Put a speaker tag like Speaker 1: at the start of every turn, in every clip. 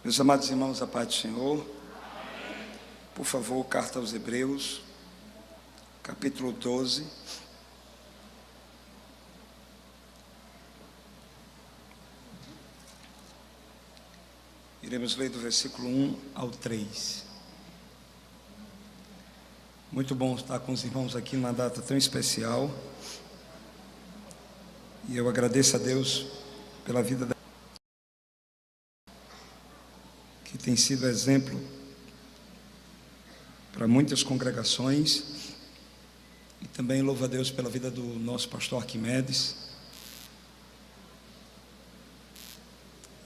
Speaker 1: Meus amados irmãos, a paz do Senhor. Por favor, carta aos Hebreus, capítulo 12. Iremos ler do versículo 1 ao 3. Muito bom estar com os irmãos aqui numa data tão especial. E eu agradeço a Deus pela vida da que tem sido exemplo para muitas congregações, e também louvo a Deus pela vida do nosso pastor Arquimedes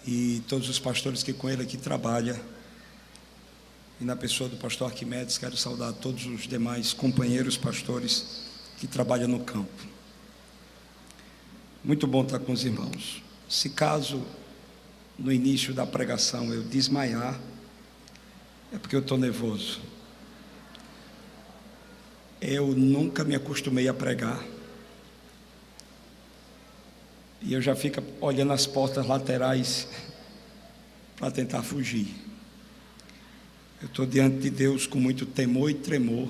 Speaker 1: e todos os pastores que com ele aqui trabalham. E na pessoa do pastor Arquimedes quero saudar todos os demais companheiros pastores que trabalham no campo. Muito bom estar com os irmãos. Se caso no início da pregação eu desmaiar, é porque eu estou nervoso. Eu nunca me acostumei a pregar, e eu já fico olhando as portas laterais para tentar fugir. Eu estou diante de Deus com muito temor e tremor,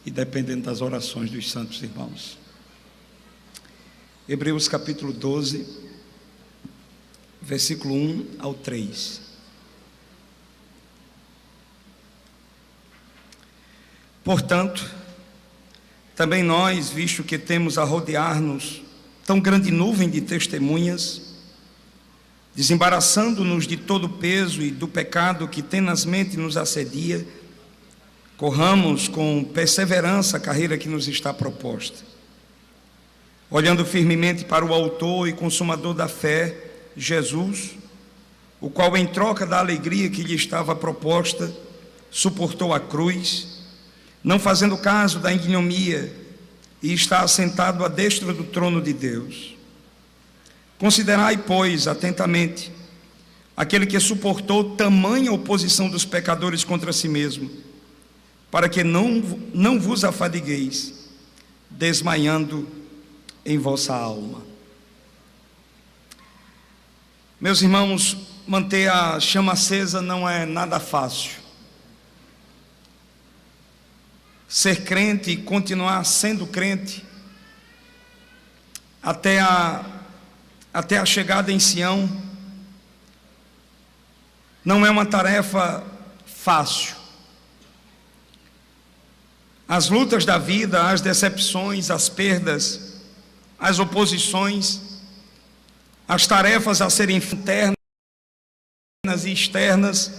Speaker 1: e dependendo das orações dos santos irmãos. Hebreus capítulo 12, versículo 1 ao 3. Portanto, também nós, visto que temos a rodear-nos tão grande nuvem de testemunhas, desembaraçando-nos de todo o peso e do pecado que tenazmente nos assedia, corramos com perseverança a carreira que nos está proposta, olhando firmemente para o autor e consumador da fé, Jesus, o qual, em troca da alegria que lhe estava proposta, suportou a cruz, não fazendo caso da ignomia, e está assentado à destra do trono de Deus. Considerai, pois, atentamente aquele que suportou tamanha oposição dos pecadores contra si mesmo, para que não vos afadigueis, desmaiando em vossa alma. Meus irmãos, manter a chama acesa não é nada fácil. Ser crente e continuar sendo crente até a chegada em Sião não é uma tarefa fácil. As lutas da vida, as decepções, as perdas, as oposições, as tarefas a serem internas e externas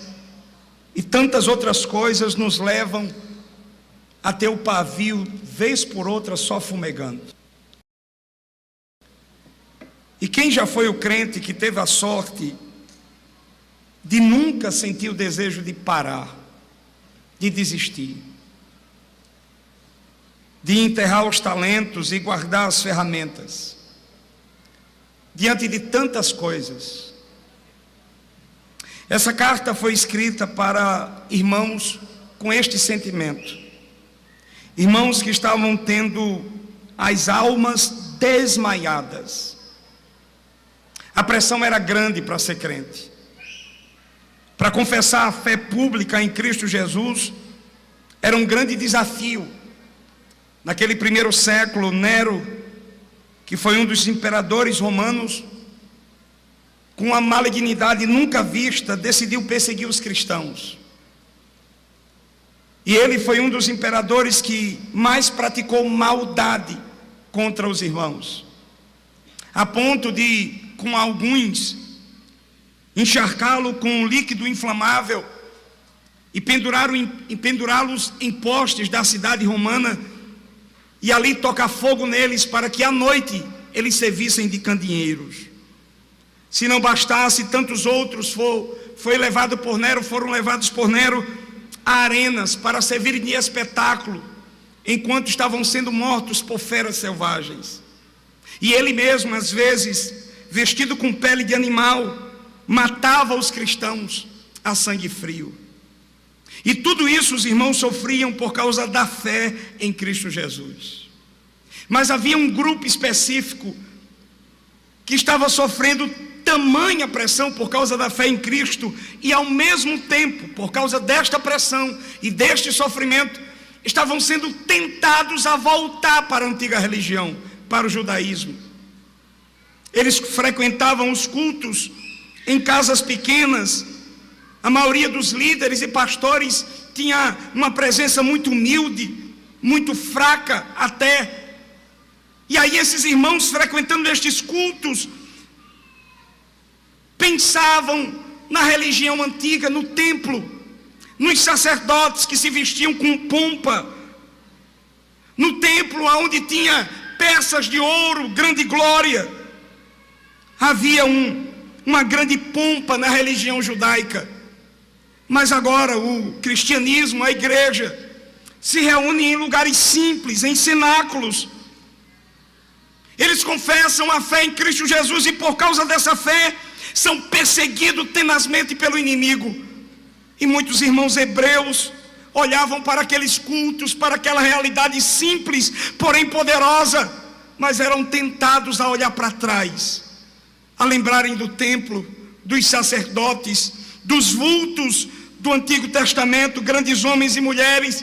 Speaker 1: e tantas outras coisas nos levam a ter o pavio, vez por outra, só fumegando. E quem já foi o crente que teve a sorte de nunca sentir o desejo de parar, de desistir, de enterrar os talentos e guardar as ferramentas, diante de tantas coisas? Essa carta foi escrita para irmãos com este sentimento. Irmãos que estavam tendo as almas desmaiadas. A pressão era grande para ser crente. Para confessar a fé pública em Cristo Jesus era um grande desafio. Naquele primeiro século, Nero, que foi um dos imperadores romanos, com uma malignidade nunca vista, decidiu perseguir os cristãos. E ele foi um dos imperadores que mais praticou maldade contra os irmãos, a ponto de, com alguns, encharcá-lo com um líquido inflamável e pendurá-los em postes da cidade romana, e ali tocar fogo neles para que à noite eles servissem de candeeiros. Se não bastasse, tantos outros foram levados por Nero a arenas para servirem de espetáculo, enquanto estavam sendo mortos por feras selvagens. E ele mesmo, às vezes, vestido com pele de animal, matava os cristãos a sangue frio. E tudo isso os irmãos sofriam por causa da fé em Cristo Jesus. Mas havia um grupo específico que estava sofrendo tamanha pressão por causa da fé em Cristo, e ao mesmo tempo, por causa desta pressão e deste sofrimento, estavam sendo tentados a voltar para a antiga religião, para o judaísmo. Eles frequentavam os cultos em casas pequenas. A maioria dos líderes e pastores tinha uma presença muito humilde, muito fraca até. E aí esses irmãos, frequentando estes cultos, pensavam na religião antiga, no templo, nos sacerdotes que se vestiam com pompa, no templo onde tinha peças de ouro, grande glória. Havia uma grande pompa na religião judaica. Mas agora o cristianismo, a igreja, se reúne em lugares simples, em cenáculos. Eles confessam a fé em Cristo Jesus e por causa dessa fé são perseguidos tenazmente pelo inimigo. E muitos irmãos hebreus olhavam para aqueles cultos, para aquela realidade simples, porém poderosa, mas eram tentados a olhar para trás, a lembrarem do templo, dos sacerdotes, dos vultos do Antigo Testamento, grandes homens e mulheres.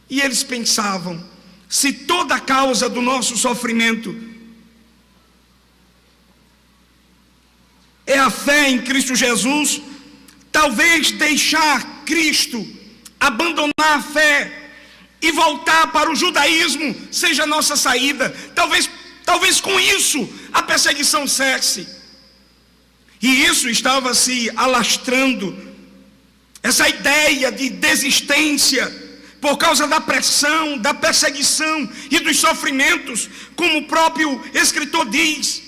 Speaker 1: E eles pensavam: se toda a causa do nosso sofrimento é a fé em Cristo Jesus, talvez deixar Cristo, abandonar a fé e voltar para o judaísmo seja a nossa saída. Talvez com isso a perseguição cesse. E isso estava se alastrando, essa ideia de desistência, por causa da pressão, da perseguição e dos sofrimentos, como o próprio escritor diz,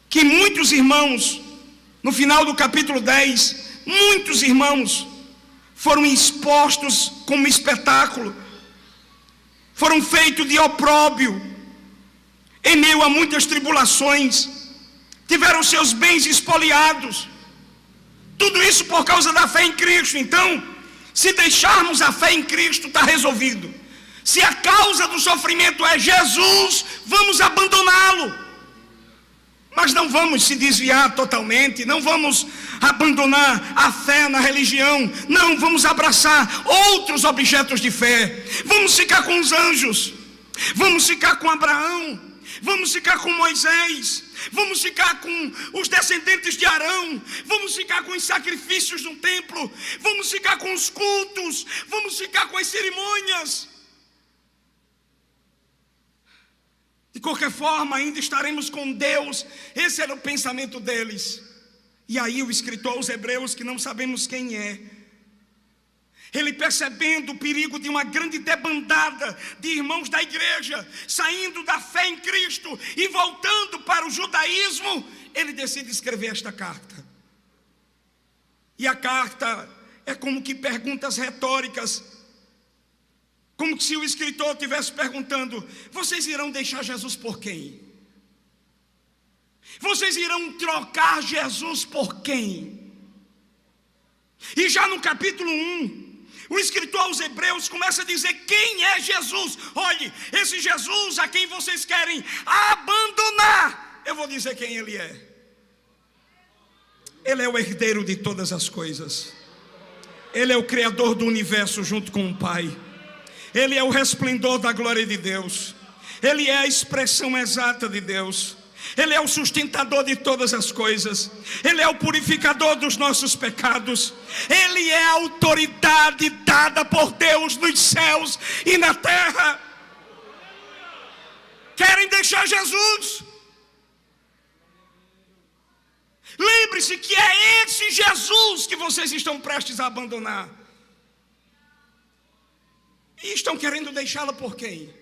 Speaker 1: que muitos irmãos, no final do capítulo 10, muitos irmãos foram expostos como espetáculo, foram feitos de opróbrio, em meio a muitas tribulações, tiveram seus bens espoliados, tudo isso por causa da fé em Cristo. Então, se deixarmos a fé em Cristo, está resolvido. Se a causa do sofrimento é Jesus, vamos abandoná-lo, mas não vamos se desviar totalmente, não vamos abandonar a fé na religião, não vamos abraçar outros objetos de fé. Vamos ficar com os anjos, vamos ficar com Abraão, vamos ficar com Moisés, vamos ficar com os descendentes de Arão, vamos ficar com os sacrifícios no templo, vamos ficar com os cultos, vamos ficar com as cerimônias. De qualquer forma, ainda estaremos com Deus. Esse era o pensamento deles. E aí o escritor aos Hebreus, que não sabemos quem é, ele, percebendo o perigo de uma grande debandada de irmãos da igreja, saindo da fé em Cristo e voltando para o judaísmo, ele decide escrever esta carta. E a carta é como que perguntas retóricas, como se o escritor estivesse perguntando: vocês irão deixar Jesus por quem? Vocês irão trocar Jesus por quem? E já no capítulo 1, o escritor aos Hebreus começa a dizer quem é Jesus. Olhe, esse Jesus a quem vocês querem abandonar, eu vou dizer quem ele é. Ele é o herdeiro de todas as coisas. Ele é o criador do universo junto com o Pai. Ele é o resplendor da glória de Deus. Ele é a expressão exata de Deus. Ele é o sustentador de todas as coisas. Ele é o purificador dos nossos pecados. Ele é a autoridade dada por Deus nos céus e na terra. Querem deixar Jesus? Lembre-se que é esse Jesus que vocês estão prestes a abandonar. E estão querendo deixá-la por quem?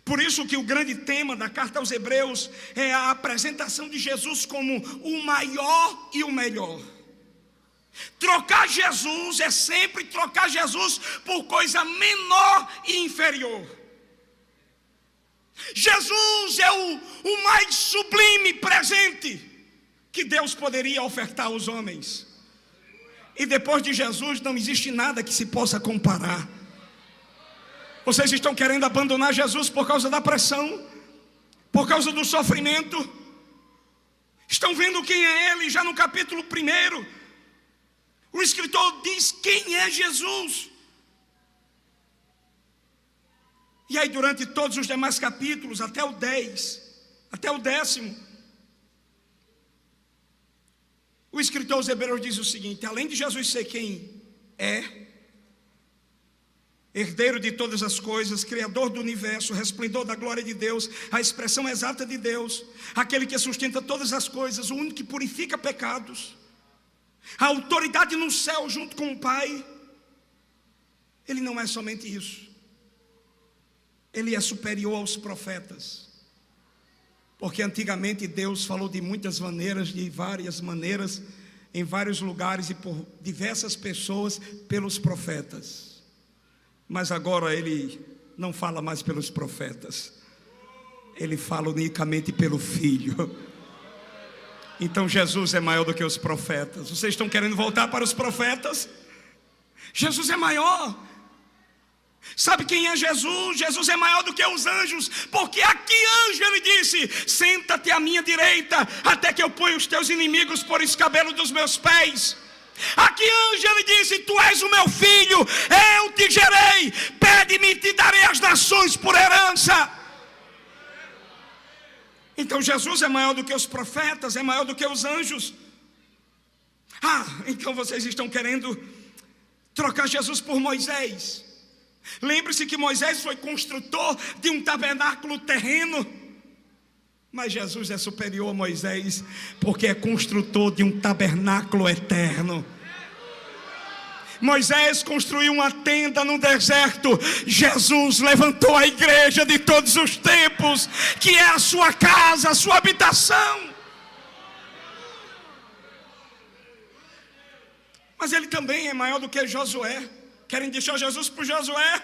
Speaker 1: Por isso que o grande tema da carta aos Hebreus é a apresentação de Jesus como o maior e o melhor. Trocar Jesus é sempre trocar Jesus por coisa menor e inferior. Jesus é o mais sublime presente que Deus poderia ofertar aos homens. E depois de Jesus não existe nada que se possa comparar. Vocês estão querendo abandonar Jesus por causa da pressão, por causa do sofrimento. Estão vendo quem é ele? Já no capítulo 1, o escritor diz quem é Jesus. E aí durante todos os demais capítulos, até o 10, até o 10º, o escritor aos Hebreus diz o seguinte: além de Jesus ser quem é, herdeiro de todas as coisas, criador do universo, resplendor da glória de Deus, a expressão exata de Deus, aquele que sustenta todas as coisas, o único que purifica pecados, a autoridade no céu junto com o Pai, ele não é somente isso, ele é superior aos profetas, porque antigamente Deus falou de muitas maneiras, de várias maneiras, em vários lugares e por diversas pessoas pelos profetas. Mas agora ele não fala mais pelos profetas, ele fala unicamente pelo Filho. Então Jesus é maior do que os profetas. Vocês estão querendo voltar para os profetas? Jesus é maior. Sabe quem é Jesus? Jesus é maior do que os anjos, porque a que anjo ele disse: senta-te à minha direita, até que eu ponha os teus inimigos por escabelo dos meus pés. A que anjo ele disse: tu és o meu filho, eu te gerei, pede-me e te darei as nações por herança. Então Jesus é maior do que os profetas, é maior do que os anjos. Então vocês estão querendo trocar Jesus por Moisés. Lembre-se que Moisés foi construtor de um tabernáculo terreno, mas Jesus é superior a Moisés, porque é construtor de um tabernáculo eterno. Moisés construiu uma tenda no deserto, Jesus levantou a igreja de todos os tempos, que é a sua casa, a sua habitação. Mas ele também é maior do que Josué. Querem deixar Jesus para Josué?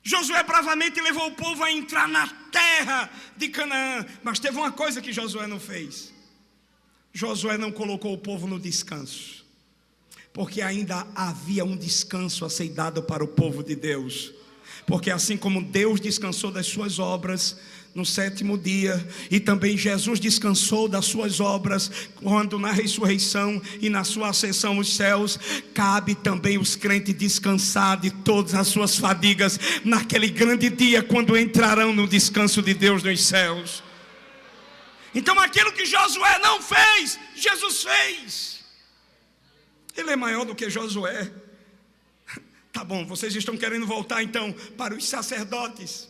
Speaker 1: Josué bravamente levou o povo a entrar na terra de Canaã, mas teve uma coisa que Josué não fez: Josué não colocou o povo no descanso, porque ainda havia um descanso a ser dado para o povo de Deus. Porque assim como Deus descansou das suas obras no 7º dia, e também Jesus descansou das suas obras quando na ressurreição e na sua ascensão aos céus, cabe também os crentes descansar de todas as suas fadigas naquele grande dia, quando entrarão no descanso de Deus nos céus. Então aquilo que Josué não fez, Jesus fez. Ele é maior do que Josué. Tá bom, vocês estão querendo voltar então para os sacerdotes.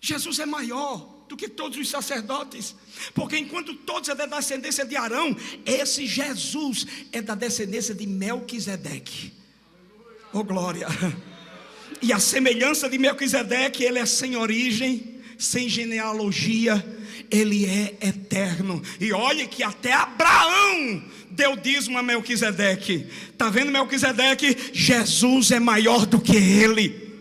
Speaker 1: Jesus é maior do que todos os sacerdotes, porque enquanto todos é da descendência de Arão, esse Jesus é da descendência de Melquisedeque. Oh glória! E a semelhança de Melquisedeque, ele é sem origem, sem genealogia, ele é eterno. E olhe que até Abraão deu dízimo a Melquisedeque. Está vendo Melquisedeque? Jesus é maior do que ele.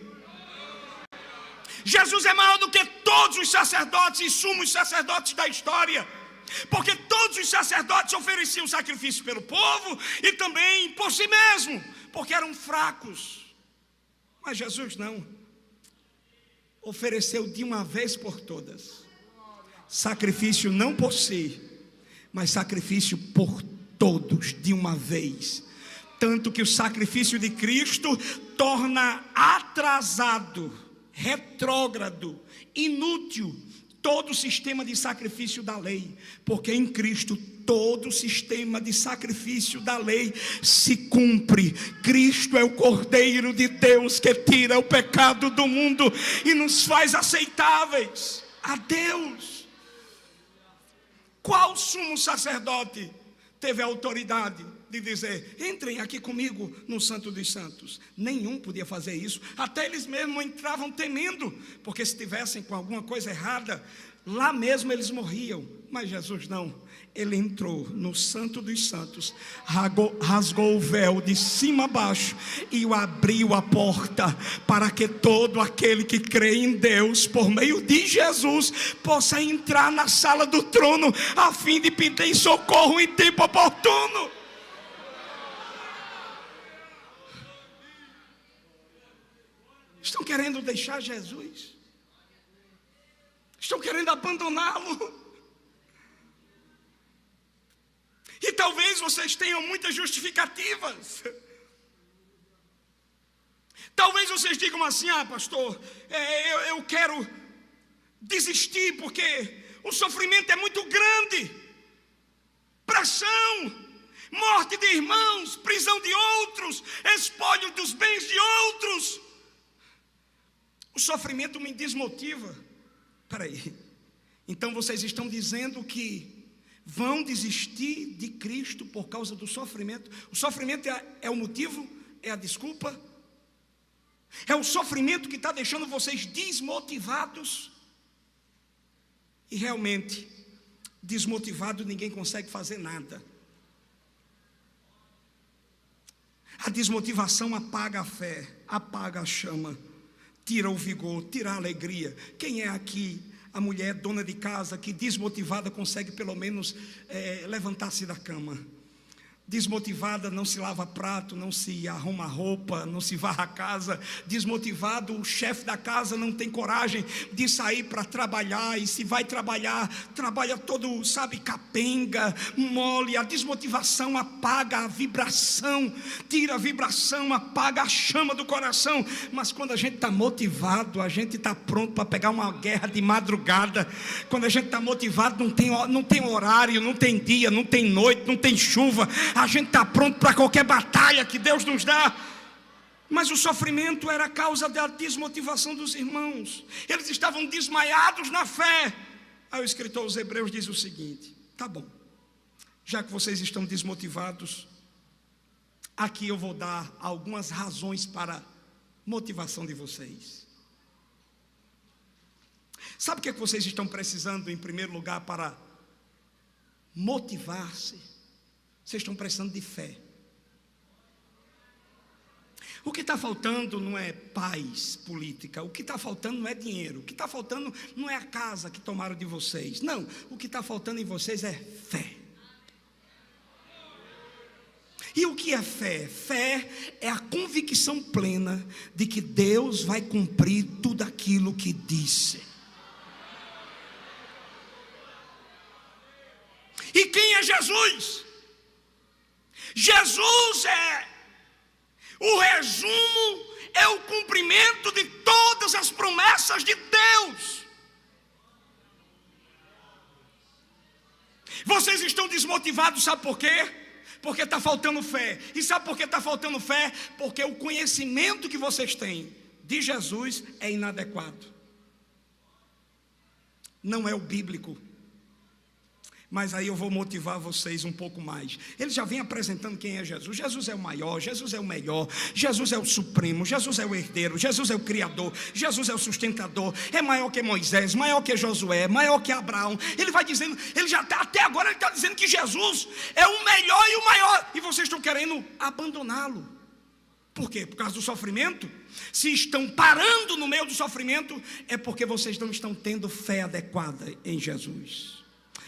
Speaker 1: Jesus é maior do que todos os sacerdotes e sumos sacerdotes da história, porque todos os sacerdotes ofereciam sacrifício pelo povo e também por si mesmo, porque eram fracos. Mas Jesus não, ofereceu de uma vez por todas sacrifício, não por si, mas sacrifício por todos de uma vez. Tanto que o sacrifício de Cristo torna atrasado, retrógrado, inútil todo o sistema de sacrifício da lei, porque em Cristo todo o sistema de sacrifício da lei se cumpre. Cristo é o Cordeiro de Deus que tira o pecado do mundo e nos faz aceitáveis a Deus. Qual sumo sacerdote teve a autoridade de dizer: entrem aqui comigo no Santo dos Santos? Nenhum podia fazer isso. Até eles mesmos entravam temendo, porque se tivessem com alguma coisa errada, lá mesmo eles morriam. Mas Jesus não, ele entrou no Santo dos Santos, rasgou o véu de cima a baixo e abriu a porta para que todo aquele que crê em Deus por meio de Jesus possa entrar na sala do trono, a fim de pedir socorro em tempo oportuno. Estão querendo deixar Jesus? estão querendo abandoná-lo. E talvez vocês tenham muitas justificativas. Talvez vocês digam assim: ah, pastor, eu quero desistir porque o sofrimento é muito grande. Pressão, morte de irmãos, prisão de outros, espólio dos bens de outros. O sofrimento me desmotiva. Peraí, então vocês estão dizendo que vão desistir de Cristo por causa do sofrimento? O sofrimento é o motivo? É a desculpa? É o sofrimento que está deixando vocês desmotivados? E realmente, desmotivado ninguém consegue fazer nada. A desmotivação apaga a fé, apaga a chama, tira o vigor, tira a alegria. Quem é aqui a mulher dona de casa que desmotivada consegue pelo menos levantar-se da cama? Desmotivada não se lava prato, não se arruma roupa, não se varra a casa. Desmotivado, o chefe da casa não tem coragem de sair para trabalhar. E se vai trabalhar, trabalha todo, capenga, mole. A desmotivação apaga a vibração, tira a vibração, apaga a chama do coração. Mas quando a gente está motivado, a gente está pronto para pegar uma guerra de madrugada. Quando a gente está motivado, não tem horário, não tem dia, não tem noite, não tem chuva. A gente está pronto para qualquer batalha que Deus nos dá. Mas o sofrimento era a causa da desmotivação dos irmãos. Eles estavam desmaiados na fé. Aí o escritor aos Hebreus diz o seguinte: tá bom, já que vocês estão desmotivados, aqui eu vou dar algumas razões para a motivação de vocês. Sabe o que vocês estão precisando em primeiro lugar para motivar-se? Vocês estão precisando de fé. O que está faltando não é paz política. O que está faltando não é dinheiro. O que está faltando não é a casa que tomaram de vocês. Não, o que está faltando em vocês é fé. E o que é fé? Fé é a convicção plena de que Deus vai cumprir tudo aquilo que disse. E quem é Jesus? Jesus é o resumo, é o cumprimento de todas as promessas de Deus. Vocês estão desmotivados, sabe por quê? Porque está faltando fé. E sabe por que está faltando fé? Porque o conhecimento que vocês têm de Jesus é inadequado. Não é o bíblico. Mas aí eu vou motivar vocês um pouco mais. Ele já vem apresentando quem é Jesus. Jesus é o maior, Jesus é o melhor, Jesus é o supremo, Jesus é o herdeiro, Jesus é o criador, Jesus é o sustentador. É maior que Moisés, maior que Josué, maior que Abraão. Ele vai dizendo, ele já está, até agora ele está dizendo que Jesus é o melhor e o maior. E vocês estão querendo abandoná-lo. Por quê? Por causa do sofrimento? Se estão parando no meio do sofrimento, é porque vocês não estão tendo fé adequada em Jesus.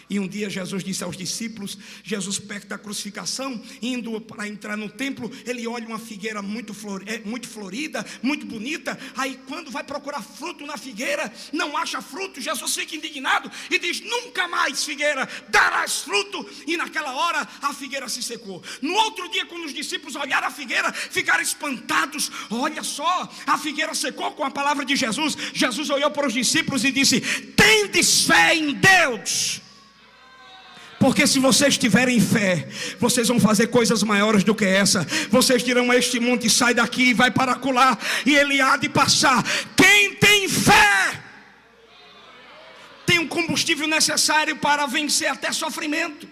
Speaker 1: E um dia Jesus disse aos discípulos, Jesus perto da crucificação, indo para entrar no templo, ele olha uma figueira muito florida, muito bonita. Aí quando vai procurar fruto na figueira, não acha fruto. Jesus fica indignado e diz: nunca mais, figueira, darás fruto. E naquela hora a figueira se secou. No outro dia, quando os discípulos olharam a figueira, ficaram espantados. Olha só, a figueira secou com a palavra de Jesus. Jesus olhou para os discípulos e disse: tendes fé em Deus. Porque se vocês tiverem fé, vocês vão fazer coisas maiores do que essa. Vocês dirão a este monte: sai daqui e vai para acolá, e ele há de passar. Quem tem fé tem um combustível necessário para vencer até sofrimento.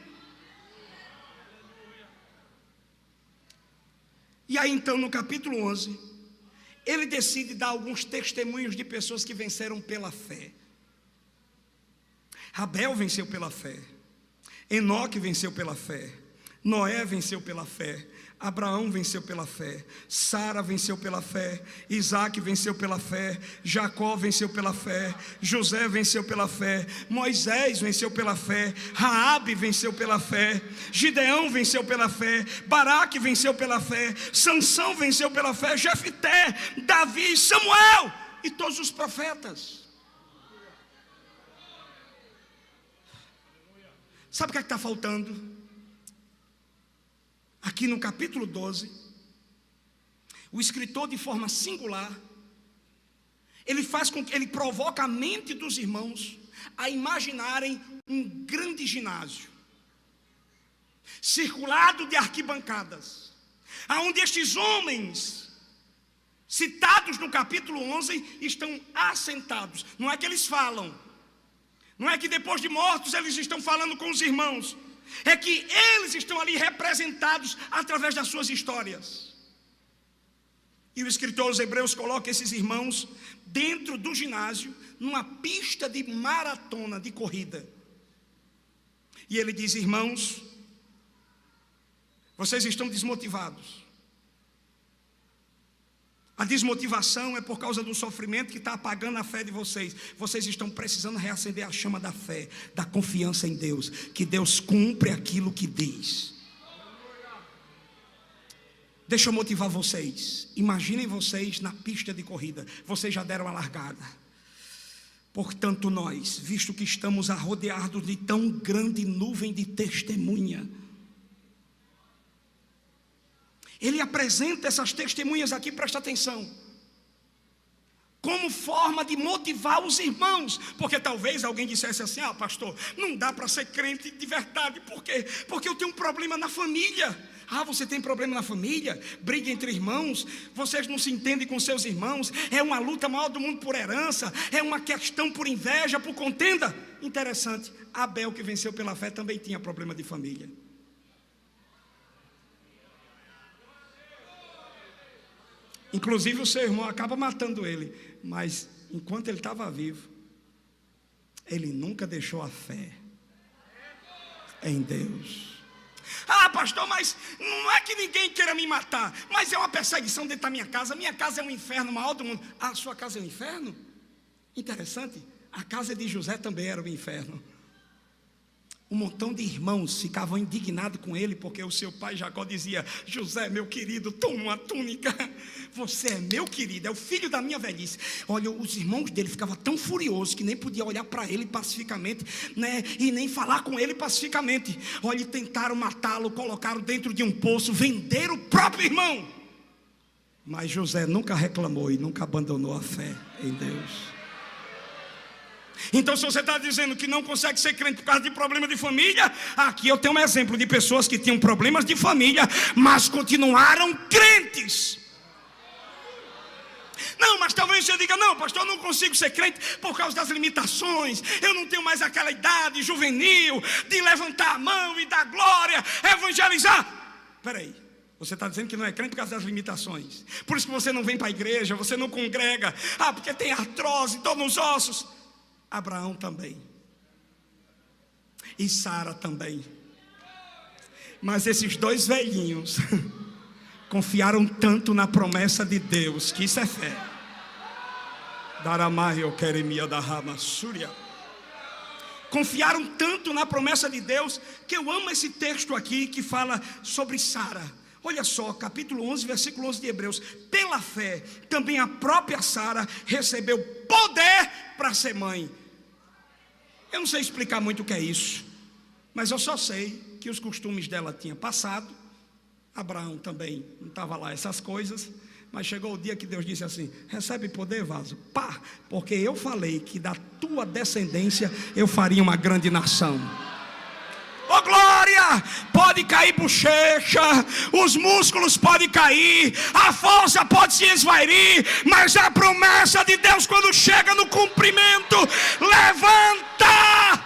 Speaker 1: E aí então no capítulo 11, ele decide dar alguns testemunhos de pessoas que venceram pela fé. Abel venceu pela fé, Enoque venceu pela fé, Noé venceu pela fé, Abraão venceu pela fé, Sara venceu pela fé, Isaac venceu pela fé, Jacó venceu pela fé, José venceu pela fé, Moisés venceu pela fé, Raabe venceu pela fé, Gideão venceu pela fé, Baraque venceu pela fé, Sansão venceu pela fé, Jefté, Davi, Samuel e todos os profetas. Sabe o que é que está faltando? Aqui no capítulo 12, o escritor, de forma singular, ele provoca a mente dos irmãos a imaginarem um grande ginásio, circulado de arquibancadas, aonde estes homens, citados no capítulo 11, estão assentados. Não é que eles falam, não é que depois de mortos eles estão falando com os irmãos, é que eles estão ali representados através das suas histórias. E o escritor aos Hebreus coloca esses irmãos dentro do ginásio, numa pista de maratona, de corrida. E ele diz: irmãos, vocês estão desmotivados. A desmotivação é por causa do sofrimento que está apagando a fé de vocês. Vocês estão precisando reacender a chama da fé, da confiança em Deus, que Deus cumpre aquilo que diz. Deixa eu motivar vocês. Imaginem vocês na pista de corrida. Vocês já deram a largada. Portanto, nós, visto que estamos rodeados de tão grande nuvem de testemunha, ele apresenta essas testemunhas aqui, presta atenção, como forma de motivar os irmãos. Porque talvez alguém dissesse assim: ah, pastor, não dá para ser crente de verdade. Por quê? Porque eu tenho um problema na família. Ah, você tem problema na família? Briga entre irmãos, vocês não se entendem com seus irmãos, é uma luta maior do mundo por herança, é uma questão por inveja, por contenda. Interessante, Abel, que venceu pela fé, também tinha problema de família. Inclusive o seu irmão acaba matando ele, mas enquanto ele estava vivo, ele nunca deixou a fé em Deus. Ah, pastor, mas não é que ninguém queira me matar, mas é uma perseguição dentro da minha casa. Minha casa é um inferno maior do mundo. Ah, sua casa é um inferno? Interessante, a casa de José também era um inferno. Um montão de irmãos ficavam indignados com ele, porque o seu pai Jacó dizia: José, meu querido, toma uma túnica, você é meu querido, é o filho da minha velhice. Olha, os irmãos dele ficavam tão furiosos que nem podia olhar para ele pacificamente, né? E nem falar com ele pacificamente. Olha, tentaram matá-lo, colocaram dentro de um poço, venderam o próprio irmão. Mas José nunca reclamou e nunca abandonou a fé em Deus. Então, se você está dizendo que não consegue ser crente por causa de problema de família, aqui eu tenho um exemplo de pessoas que tinham problemas de família, mas continuaram crentes. Não, mas talvez você diga: não, pastor, eu não consigo ser crente por causa das limitações. Eu não tenho mais aquela idade juvenil de levantar a mão e dar glória, evangelizar. Espera aí, você está dizendo que não é crente por causa das limitações. Por isso que você não vem para a igreja, você não congrega. Ah, porque tem artrose, dor nos ossos. Abraão também, e Sara também. Mas esses dois velhinhos confiaram tanto na promessa de Deus, que isso é fé. Confiaram tanto na promessa de Deus, que eu amo esse texto aqui que fala sobre Sara. Olha só, capítulo 11, versículo 11 de Hebreus. Pela fé, também a própria Sara recebeu poder para ser mãe. Eu não sei explicar muito o que é isso, mas eu só sei que os costumes dela tinham passado. Abraão também não estava lá essas coisas, mas chegou o dia que Deus disse assim: recebe poder, vaso, pá, porque eu falei que da tua descendência eu faria uma grande nação. Oh glória! Pode cair bochecha, os músculos podem cair, a força pode se esvairir, mas a promessa de Deus, quando chega no cumprimento, levanta,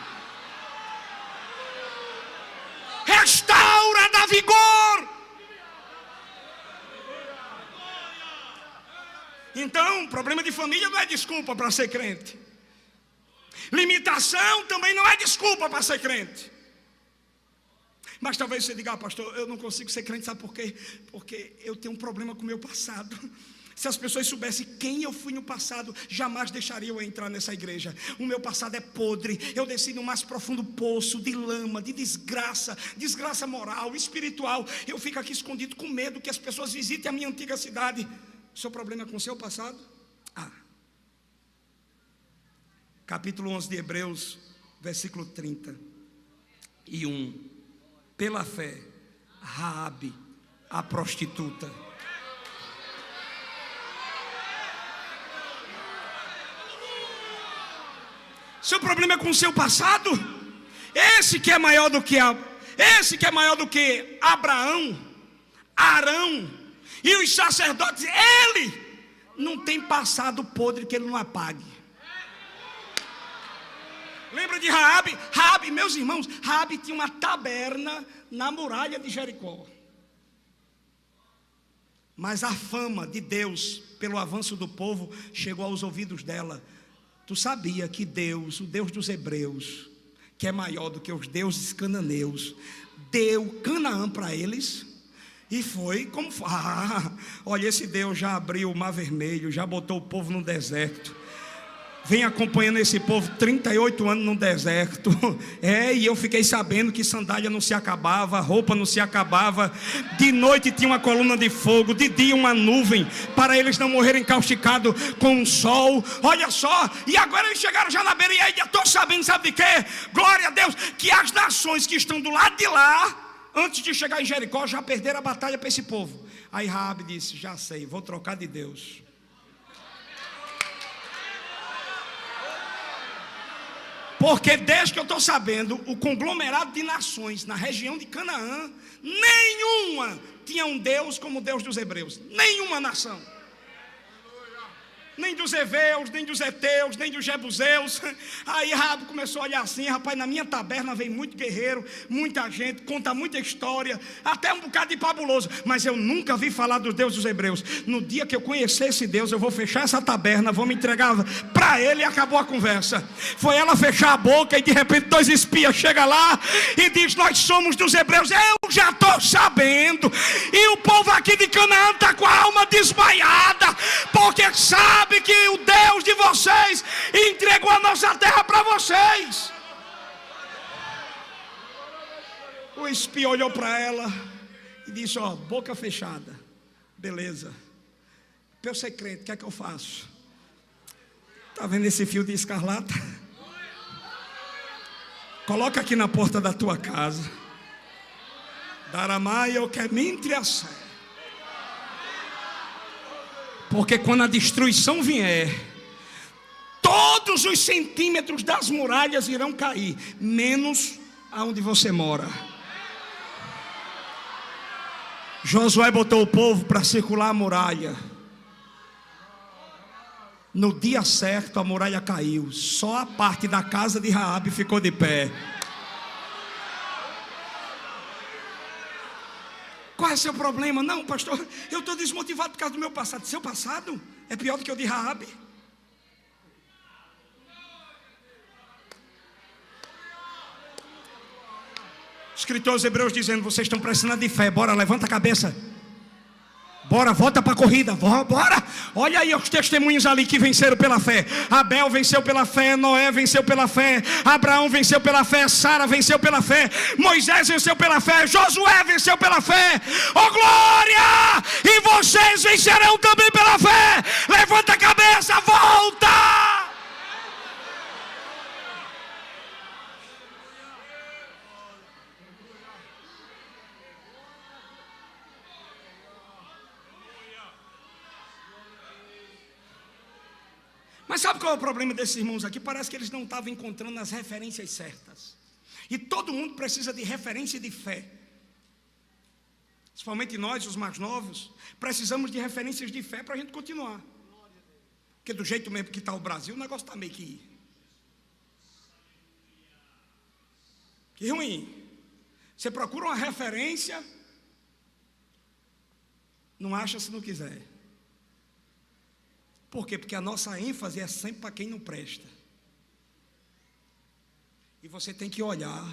Speaker 1: restaura, dá vigor. Então, problema de família não é desculpa para ser crente. Limitação também não é desculpa para ser crente. Mas talvez você diga: ah, pastor, eu não consigo ser crente, sabe por quê? Porque eu tenho um problema com o meu passado. Se as pessoas soubessem quem eu fui no passado, jamais deixariam eu entrar nessa igreja. O meu passado é podre, eu desci no mais profundo poço de lama, de desgraça, desgraça moral, espiritual. Eu fico aqui escondido com medo que as pessoas visitem a minha antiga cidade. O seu problema é com o seu passado? Ah, capítulo 11 de Hebreus, versículo 30. e um, pela fé, Raabe, a prostituta. Seu problema é com o seu passado? Esse que é maior do que Abraão, Arão e os sacerdotes. Ele não tem passado podre que ele não apague. Lembra de Raabe? Raabe, meus irmãos, Raabe tinha uma taberna na muralha de Jericó. Mas a fama de Deus pelo avanço do povo chegou aos ouvidos dela. Tu sabia que Deus, o Deus dos hebreus, que é maior do que os deuses cananeus, deu Canaã para eles? E foi como olha, esse Deus já abriu o mar vermelho, já botou o povo no deserto. Vem acompanhando esse povo 38 anos no deserto. E eu fiquei sabendo que sandália não se acabava, roupa não se acabava. De noite tinha uma coluna de fogo, de dia uma nuvem, para eles não morrerem causticados com o sol. Olha só, e agora eles chegaram já na beira. E aí eu estou sabendo, sabe de quê? Glória a Deus, que as nações que estão do lado de lá, antes de chegar em Jericó, já perderam a batalha para esse povo. Aí Raabe disse, já sei, vou trocar de Deus. Porque desde que eu estou sabendo, o conglomerado de nações na região de Canaã, nenhuma tinha um Deus como o Deus dos hebreus. Nenhuma nação. Nem dos heveus, nem dos heteus, nem dos jebuseus. Aí Raabe começou a olhar assim, rapaz, na minha taberna vem muito guerreiro, muita gente, conta muita história, até um bocado de fabuloso, mas eu nunca vi falar dos deuses dos hebreus. No dia que eu conhecer esse Deus, eu vou fechar essa taberna, vou me entregar para ele, e acabou a conversa. Foi ela fechar a boca e de repente 2 espias chegam lá e diz, nós somos dos hebreus. Eu já estou sabendo. E o povo aqui de Canaã está com a alma desmaiada, porque sabe que o Deus de vocês entregou a nossa terra para vocês. O espia olhou para ela e disse, ó, boca fechada, beleza, para eu ser crente, o que é que eu faço? Está vendo esse fio de escarlata? Coloca aqui na porta da tua casa. Daramai eu que me entre a sé. Porque quando a destruição vier, todos os centímetros das muralhas irão cair, menos aonde você mora. Josué botou o povo para circular a muralha. No dia certo a muralha caiu. Só a parte da casa de Raabe ficou de pé. Qual é o seu problema? Não, pastor, eu estou desmotivado por causa do meu passado. Seu passado é pior do que o de Raabe. Escritores hebreus dizendo, vocês estão precisando de fé. Bora, levanta a cabeça. Bora, volta para a corrida, bora. Olha aí os testemunhos ali que venceram pela fé. Abel venceu pela fé, Noé venceu pela fé, Abraão venceu pela fé, Sara venceu pela fé, Moisés venceu pela fé, Josué venceu pela fé. Oh glória! E vocês vencerão também pela fé. Levanta a cabeça, volta! Mas sabe qual é o problema desses irmãos aqui? Parece que eles não estavam encontrando as referências certas. E todo mundo precisa de referência de fé. Principalmente nós, os mais novos, precisamos de referências de fé para a gente continuar. Porque do jeito mesmo que está o Brasil, o negócio está meio que ruim. Você procura uma referência, não acha se não quiser. Por quê? Porque a nossa ênfase é sempre para quem não presta. E você tem que olhar,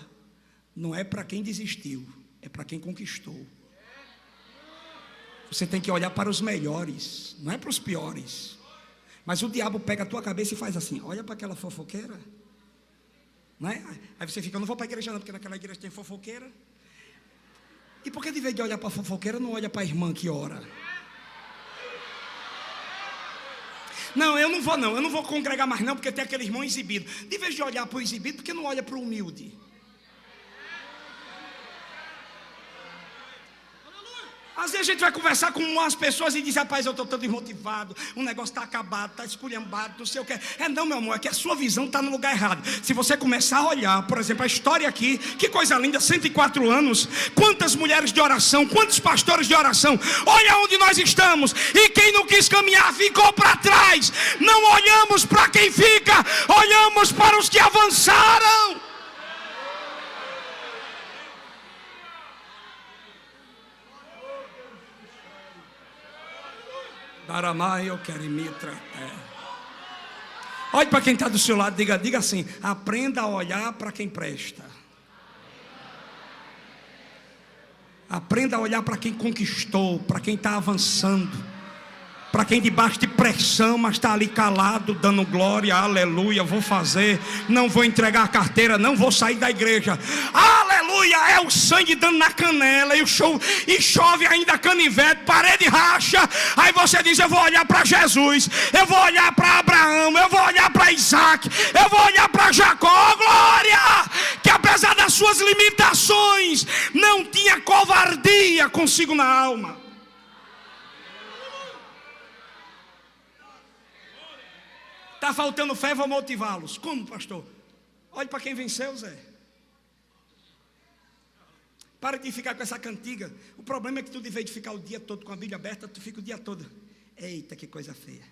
Speaker 1: não é para quem desistiu, é para quem conquistou. Você tem que olhar para os melhores, não é para os piores. Mas o diabo pega a tua cabeça e faz assim, olha para aquela fofoqueira. Não é? Aí você fica, eu não vou para a igreja não, porque naquela igreja tem fofoqueira. E por que de vez de olhar para a fofoqueira, não olha para a irmã que ora? Não, eu não vou congregar mais não, porque tem aquele irmão exibido. De vez de olhar para o exibido, porque não olha para o humilde? Às vezes a gente vai conversar com umas pessoas e diz: rapaz, eu estou todo desmotivado, o negócio está acabado, está esculhambado, não sei o que. Não, meu amor, é que a sua visão está no lugar errado. Se você começar a olhar, por exemplo, a história aqui, que coisa linda, 104 anos, quantas mulheres de oração, quantos pastores de oração, olha onde nós estamos, e quem não quis caminhar ficou para trás. Não olhamos para quem fica, olhamos para os que avançaram. Eu quero me tratar. Olhe para quem está do seu lado, diga assim: aprenda a olhar para quem presta. Aprenda a olhar para quem conquistou, para quem está avançando, para quem debaixo de pressão, mas está ali calado, dando glória, aleluia, vou fazer, não vou entregar a carteira, não vou sair da igreja, aleluia, é o sangue dando na canela, e chove ainda canivete, parede racha, aí você diz: eu vou olhar para Jesus, eu vou olhar para Abraão, eu vou olhar para Isaac, eu vou olhar para Jacó, glória, que apesar das suas limitações, não tinha covardia consigo na alma. Está faltando fé, vou motivá-los. Como, pastor? Olhe para quem venceu, Zé. Para de ficar com essa cantiga. O problema é que tu, de vez de ficar o dia todo com a Bíblia aberta, tu fica o dia todo: eita, que coisa feia.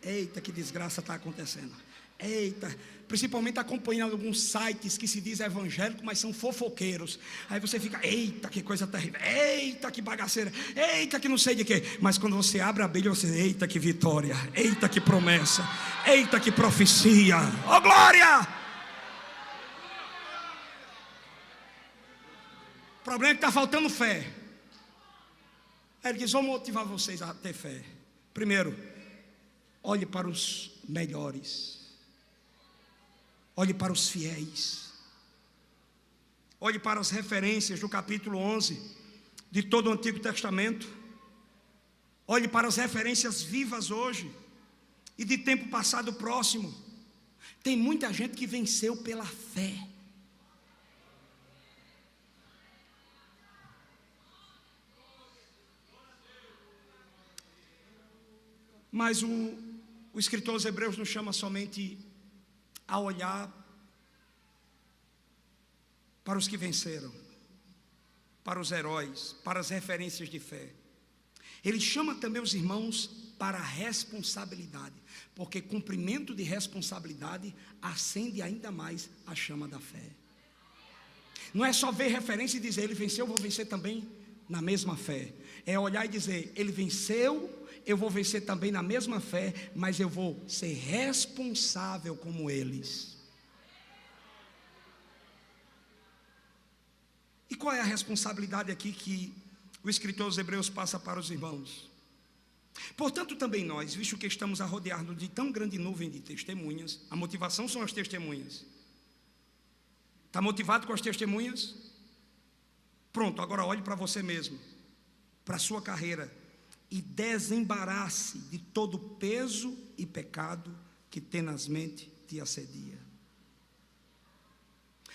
Speaker 1: Eita, que desgraça está acontecendo. Eita, principalmente acompanhando alguns sites que se diz evangélico, mas são fofoqueiros. Aí você fica: eita, que coisa terrível. Eita, que bagaceira. Eita, que não sei de quê. Mas quando você abre a Bíblia, você: eita, que vitória. Eita, que promessa. Eita, que profecia. Oh, glória! O problema é que está faltando fé. Aí ele diz: vou motivar vocês a ter fé. Primeiro, olhe para os melhores. Olhe para os fiéis. Olhe para as referências do capítulo 11 de todo o Antigo Testamento. Olhe para as referências vivas hoje e de tempo passado próximo. Tem muita gente que venceu pela fé. Mas o escritor aos Hebreus nos chama somente a olhar para os que venceram, para os heróis, para as referências de fé. Ele chama também os irmãos para a responsabilidade, porque cumprimento de responsabilidade acende ainda mais a chama da fé. Não é só ver referência e dizer: ele venceu, eu vou vencer também na mesma fé. É olhar e dizer: ele venceu, eu vou vencer também na mesma fé, mas eu vou ser responsável como eles. E qual é a responsabilidade aqui que o escritor aos Hebreus passa para os irmãos? Portanto, também nós, visto que estamos a rodear-nos de tão grande nuvem de testemunhas, a motivação são as testemunhas. Está motivado com as testemunhas? Pronto, agora olhe para você mesmo, para a sua carreira, e desembarace de todo peso e pecado que tenazmente te assedia.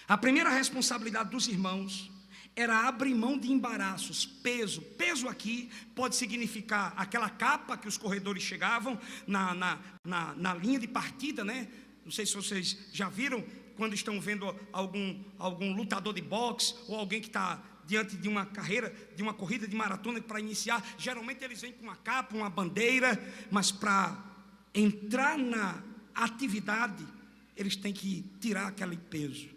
Speaker 1: A primeira responsabilidade dos irmãos era abrir mão de embaraços, peso. Peso aqui pode significar aquela capa que os corredores chegavam na linha de partida, né? Não sei se vocês já viram, quando estão vendo algum lutador de boxe, ou alguém que está diante de uma carreira, de uma corrida de maratona para iniciar, geralmente eles vêm com uma capa, uma bandeira, mas para entrar na atividade, eles têm que tirar aquele peso.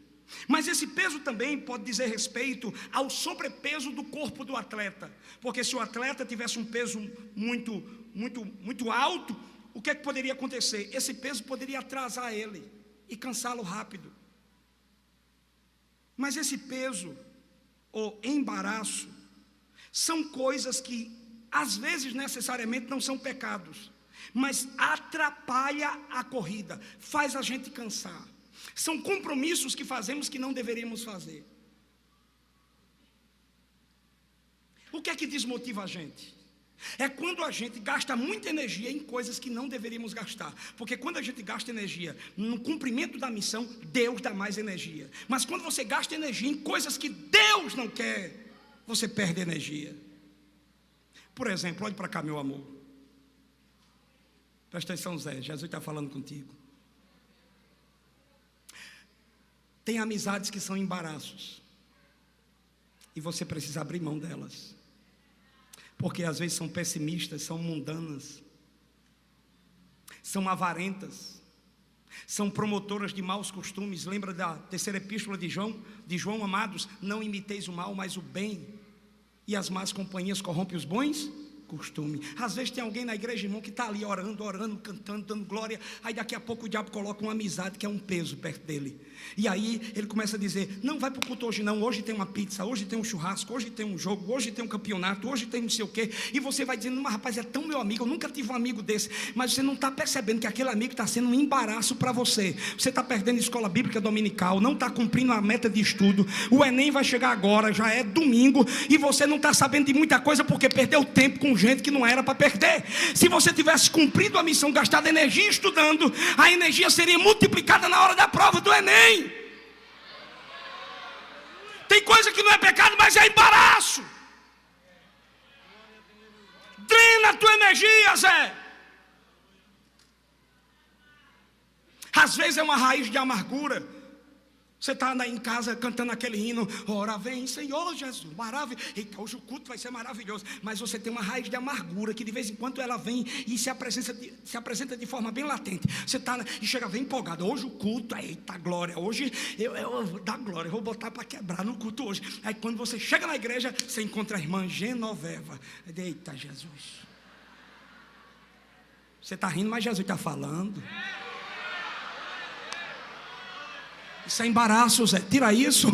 Speaker 1: Mas esse peso também pode dizer respeito ao sobrepeso do corpo do atleta, porque se o atleta tivesse um peso muito alto, o que é que poderia acontecer? Esse peso poderia atrasar ele e cansá-lo rápido. Mas esse peso ou embaraço são coisas que às vezes necessariamente não são pecados, mas atrapalha a corrida, faz a gente cansar. São compromissos que fazemos que não deveríamos fazer. O que é que desmotiva a gente? É quando a gente gasta muita energia em coisas que não deveríamos gastar. Porque quando a gente gasta energia no cumprimento da missão, Deus dá mais energia. Mas quando você gasta energia em coisas que Deus não quer, você perde energia. Por exemplo, olhe para cá, meu amor. Presta atenção, Zé, Jesus está falando contigo. Tem amizades que são embaraços, e você precisa abrir mão delas, porque às vezes são pessimistas, são mundanas, são avarentas, são promotoras de maus costumes. Lembra da terceira epístola de João, amados, não imiteis o mal, mas o bem, e as más companhias corrompem os bons costume. Às vezes tem alguém na igreja, irmão, que está ali orando, cantando, dando glória. Aí daqui a pouco o diabo coloca uma amizade que é um peso perto dele. E aí ele começa a dizer: não vai para o culto hoje não, hoje tem uma pizza, hoje tem um churrasco, hoje tem um jogo, hoje tem um campeonato, hoje tem não sei o quê. E você vai dizendo: mas rapaz, é tão meu amigo, eu nunca tive um amigo desse. Mas você não está percebendo que aquele amigo está sendo um embaraço para você. Você está perdendo a escola bíblica dominical, não está cumprindo a meta de estudo. O Enem vai chegar agora, já é domingo, e você não está sabendo de muita coisa porque perdeu tempo com gente que não era para perder. Se você tivesse cumprido a missão, gastado energia estudando, a energia seria multiplicada na hora da prova do Enem. Tem coisa que não é pecado, mas é embaraço. Drena a tua energia, Zé. Às vezes é uma raiz de amargura. Você está em casa cantando aquele hino: ora vem Senhor Jesus, maravilha. Eita, hoje o culto vai ser maravilhoso. Mas você tem uma raiz de amargura que de vez em quando ela vem e se apresenta de forma bem latente. Você está e chega bem empolgado: hoje o culto, eita glória, hoje eu vou dar glória, eu vou botar para quebrar no culto hoje. Aí quando você chega na igreja, você encontra a irmã Genoveva. Eita Jesus. Você está rindo, mas Jesus está falando. Isso é embaraço, Zé. Tira isso.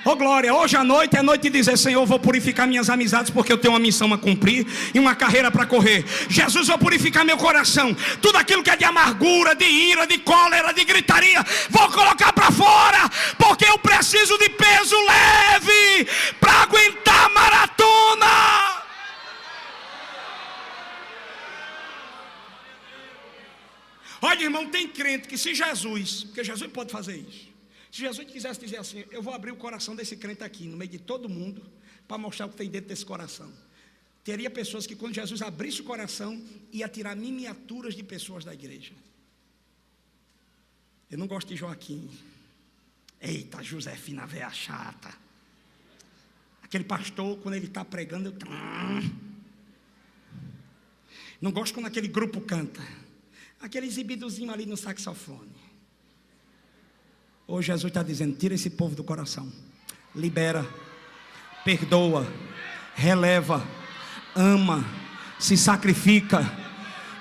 Speaker 1: Oh glória, hoje à noite é noite de dizer: Senhor, eu vou purificar minhas amizades, porque eu tenho uma missão a cumprir e uma carreira para correr. Jesus, vou purificar meu coração. Tudo aquilo que é de amargura, de ira, de cólera, de gritaria, vou colocar para fora, porque eu preciso de peso leve para aguentar a maratona. Olha, irmão, tem crente que se Jesus, porque Jesus pode fazer isso, se Jesus quisesse dizer assim: eu vou abrir o coração desse crente aqui, no meio de todo mundo, para mostrar o que tem dentro desse coração, teria pessoas que quando Jesus abrisse o coração, ia tirar miniaturas de pessoas da igreja. Eu não gosto de Joaquim. Eita, Josefina, véia chata. Aquele pastor, quando ele está pregando, não gosto quando aquele grupo canta. Aquele exibidozinho ali no saxofone. Hoje Jesus está dizendo: tira esse povo do coração. Libera, perdoa, releva, ama, se sacrifica.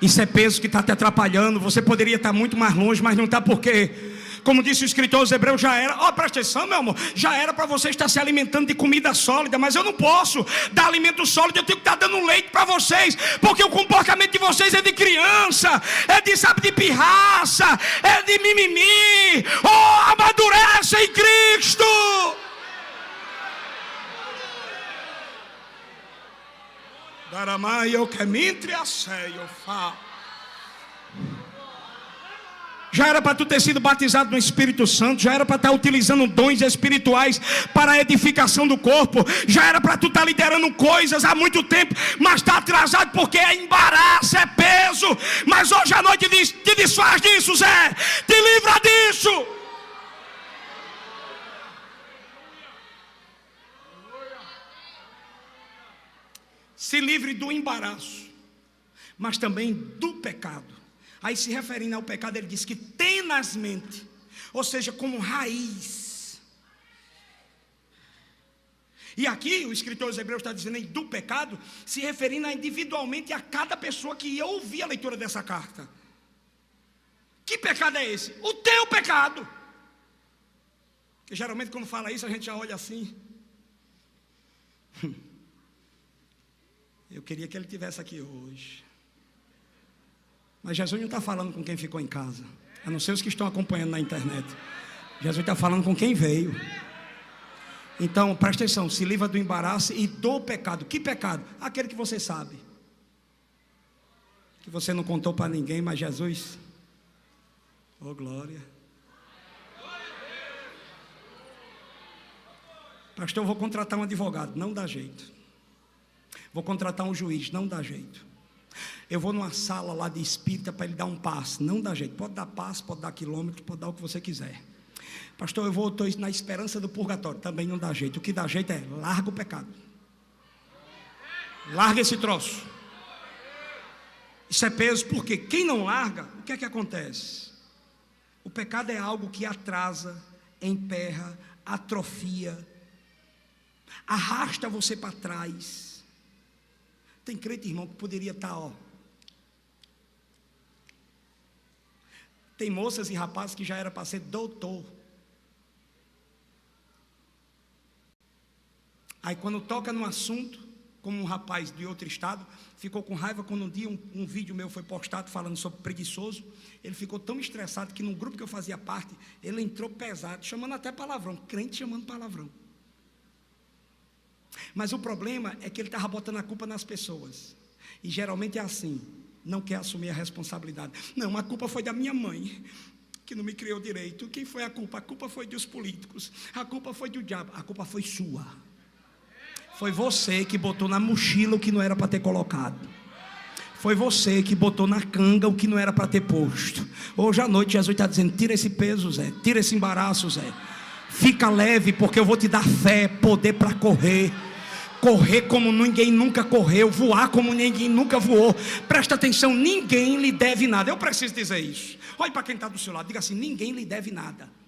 Speaker 1: Isso é peso que está te atrapalhando. Você poderia estar muito mais longe, mas não está. Por quê? Como disse o escritor aos Hebreus, já era, presta atenção, meu amor, já era para você estar se alimentando de comida sólida, mas eu não posso dar alimento sólido, eu tenho que estar dando leite para vocês, porque o comportamento de vocês é de criança, é de pirraça, é de mimimi. Oh, amadurece em Cristo. Daramai, eu que me entreacei, eu falo. Já era para tu ter sido batizado no Espírito Santo, já era para estar utilizando dons espirituais para a edificação do corpo, já era para tu estar liderando coisas há muito tempo, mas está atrasado porque é embaraço, é peso. Mas hoje à noite te desfaz disso, Zé, te livra disso. Se livre do embaraço, mas também do pecado. Aí, se referindo ao pecado, ele diz que tenazmente, ou seja, como raiz. E aqui o escritor aos Hebreus está dizendo do pecado, se referindo individualmente a cada pessoa que ia ouvir a leitura dessa carta. Que pecado é esse? O teu pecado. Porque geralmente quando fala isso a gente já olha assim. Eu queria que ele estivesse aqui hoje. Mas Jesus não está falando com quem ficou em casa, a não ser os que estão acompanhando na internet. Jesus está falando com quem veio. Então presta atenção, se livra do embaraço e do pecado. Que pecado? Aquele que você sabe, que você não contou para ninguém, mas Jesus, oh glória. Pastor, eu vou contratar um advogado. Não dá jeito. Vou contratar um juiz, não dá jeito. Eu vou numa sala lá de espírita para ele dar um passe, não dá jeito. Pode dar passe, pode dar quilômetro, pode dar o que você quiser. Pastor, eu estou na esperança do purgatório, também não dá jeito. O que dá jeito é, larga o pecado. Larga esse troço. Isso é peso, porque quem não larga, o que é que acontece? O pecado é algo que atrasa, emperra, atrofia, arrasta você para trás. Tem crente, irmão, que poderia estar, Tem moças e rapazes que já era para ser doutor. Aí quando toca no assunto, como um rapaz de outro estado, ficou com raiva quando um dia um vídeo meu foi postado falando sobre preguiçoso. Ele ficou tão estressado que num grupo que eu fazia parte, ele entrou pesado, chamando até palavrão, crente chamando palavrão. Mas o problema é que ele estava botando a culpa nas pessoas. E geralmente é assim, não quer assumir a responsabilidade. Não, a culpa foi da minha mãe, que não me criou direito. Quem foi a culpa? A culpa foi dos políticos, a culpa foi do diabo, a culpa foi sua. Foi você que botou na mochila o que não era para ter colocado. Foi você que botou na canga o que não era para ter posto. Hoje à noite Jesus está dizendo, tira esse peso, Zé, tira esse embaraço, Zé. Fica leve, porque eu vou te dar fé, poder para correr. Correr como ninguém nunca correu, voar como ninguém nunca voou. Presta atenção, ninguém lhe deve nada. Eu preciso dizer isso. Olhe para quem está do seu lado, diga assim, ninguém lhe deve nada.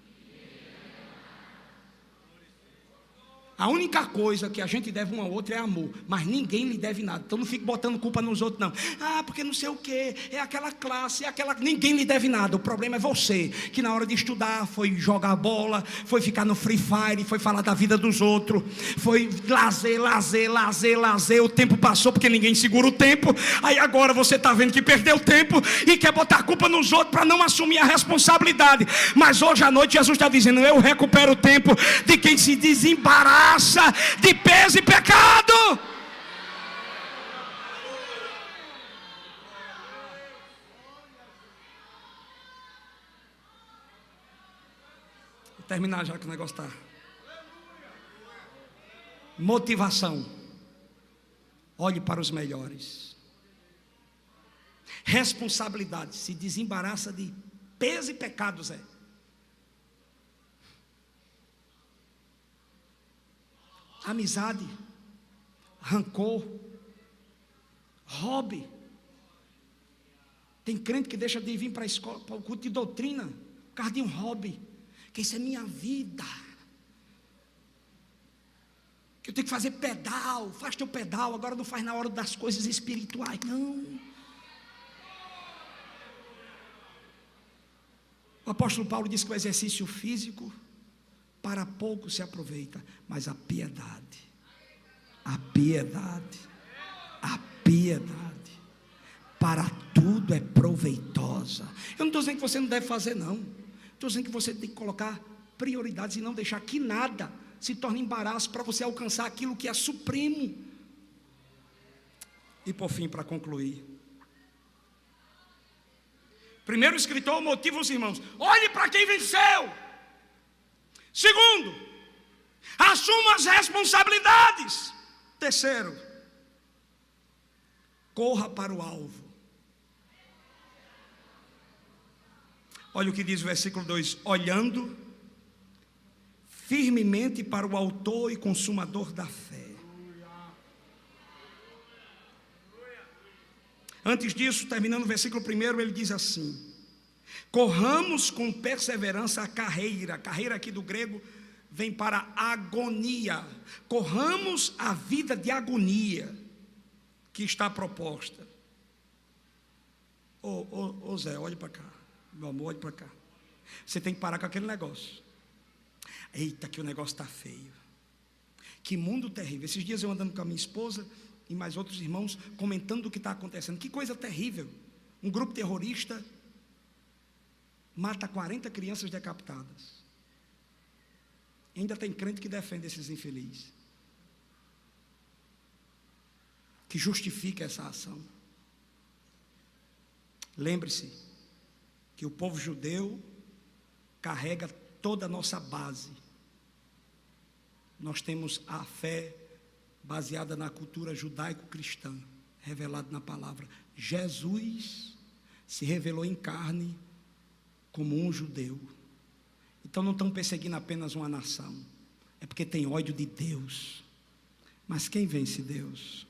Speaker 1: A única coisa que a gente deve um ao outro é amor, mas ninguém lhe deve nada. Então não fique botando culpa nos outros, não. Ah, porque não sei o que, é aquela classe, é aquela. Ninguém lhe deve nada. O problema é você, que na hora de estudar foi jogar bola, foi ficar no Free Fire, foi falar da vida dos outros, foi lazer. O tempo passou porque ninguém segura o tempo. Aí agora você está vendo que perdeu tempo e quer botar culpa nos outros para não assumir a responsabilidade. Mas hoje à noite Jesus está dizendo, eu recupero o tempo de quem se desembaraça de peso e pecado. Vou terminar já que o negócio está. Motivação. Olhe para os melhores. Responsabilidade. Se desembaraça de peso e pecado, Zé. Amizade, rancor, hobby. Tem crente que deixa de vir para a escola, para o culto de doutrina, por causa de um hobby, que isso é minha vida, que eu tenho que fazer pedal, faz teu pedal, agora não faz na hora das coisas espirituais, não. O apóstolo Paulo diz que o exercício físico para pouco se aproveita, mas a piedade, para tudo é proveitosa. Eu não estou dizendo que você não deve fazer, não. Estou dizendo que você tem que colocar prioridades e não deixar que nada se torne embaraço para você alcançar aquilo que é supremo. E por fim, para concluir, primeiro o escritor motiva os irmãos, olhe para quem venceu. Segundo, assuma as responsabilidades. Terceiro, corra para o alvo. Olha o que diz o versículo 2: olhando firmemente para o autor e consumador da fé. Antes disso, terminando o versículo 1, ele diz assim: corramos com perseverança a carreira. A carreira aqui do grego vem para agonia. Corramos a vida de agonia que está proposta. Ô Zé, olhe para cá. Meu amor, olhe para cá. Você tem que parar com aquele negócio. Eita, que o negócio está feio. Que mundo terrível. Esses dias eu andando com a minha esposa e mais outros irmãos comentando o que está acontecendo. Que coisa terrível. Um grupo terrorista mata 40 crianças decapitadas. Ainda tem crente que defende esses infelizes, que justifica essa ação. Lembre-se que o povo judeu carrega toda a nossa base. Nós temos a fé baseada na cultura judaico-cristã, revelada na palavra. Jesus se revelou em carne como um judeu. Então não estão perseguindo apenas uma nação, é porque tem ódio de Deus. Mas quem vence Deus?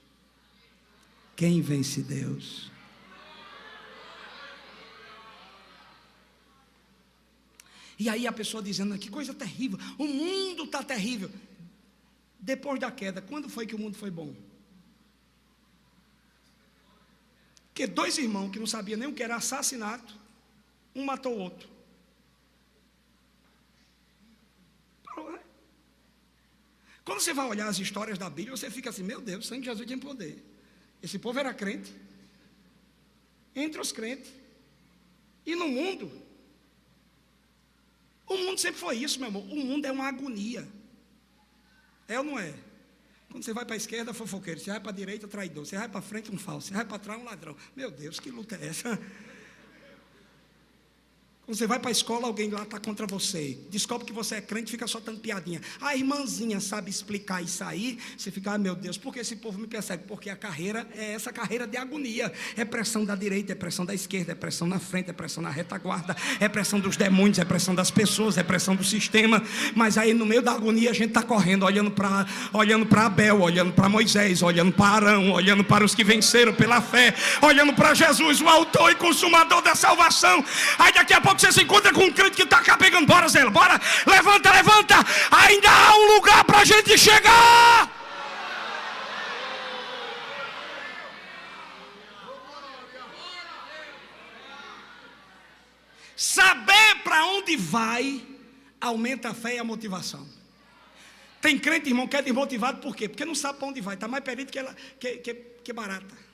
Speaker 1: Quem vence Deus? E aí a pessoa dizendo, que coisa terrível, o mundo está terrível. Depois da queda, quando foi que o mundo foi bom? Porque 2 irmãos que não sabiam nem o que era assassinato, um matou o outro. Quando você vai olhar as histórias da Bíblia, você fica assim, meu Deus, o sangue de Jesus tinha poder. Esse povo era crente, entre os crentes. E no mundo, o mundo sempre foi isso, meu amor. O mundo é uma agonia. É ou não é? Quando você vai para a esquerda, fofoqueiro. Você vai para a direita, traidor. Você vai para frente, um falso. Você vai para trás, um ladrão. Meu Deus, que luta é essa? Quando você vai para a escola, alguém lá está contra você. Descobre que você é crente, fica só dando piadinha. A irmãzinha sabe explicar isso aí. Você fica, meu Deus, por que esse povo me persegue? Porque a carreira é essa carreira de agonia. É pressão da direita, é pressão da esquerda, é pressão na frente, é pressão na retaguarda, é pressão dos demônios, é pressão das pessoas, é pressão do sistema. Mas aí no meio da agonia a gente está correndo, olhando para Abel, olhando para Moisés, olhando para Arão, olhando para os que venceram pela fé, olhando para Jesus, o autor e consumador da salvação. Aí daqui a pouco você se encontra com um crente que está cá pegando, bora Zé, bora, levanta, ainda há um lugar para a gente chegar. Saber para onde vai aumenta a fé e a motivação. Tem crente, irmão, que é desmotivado por quê? Porque não sabe para onde vai, está mais perdido que barata.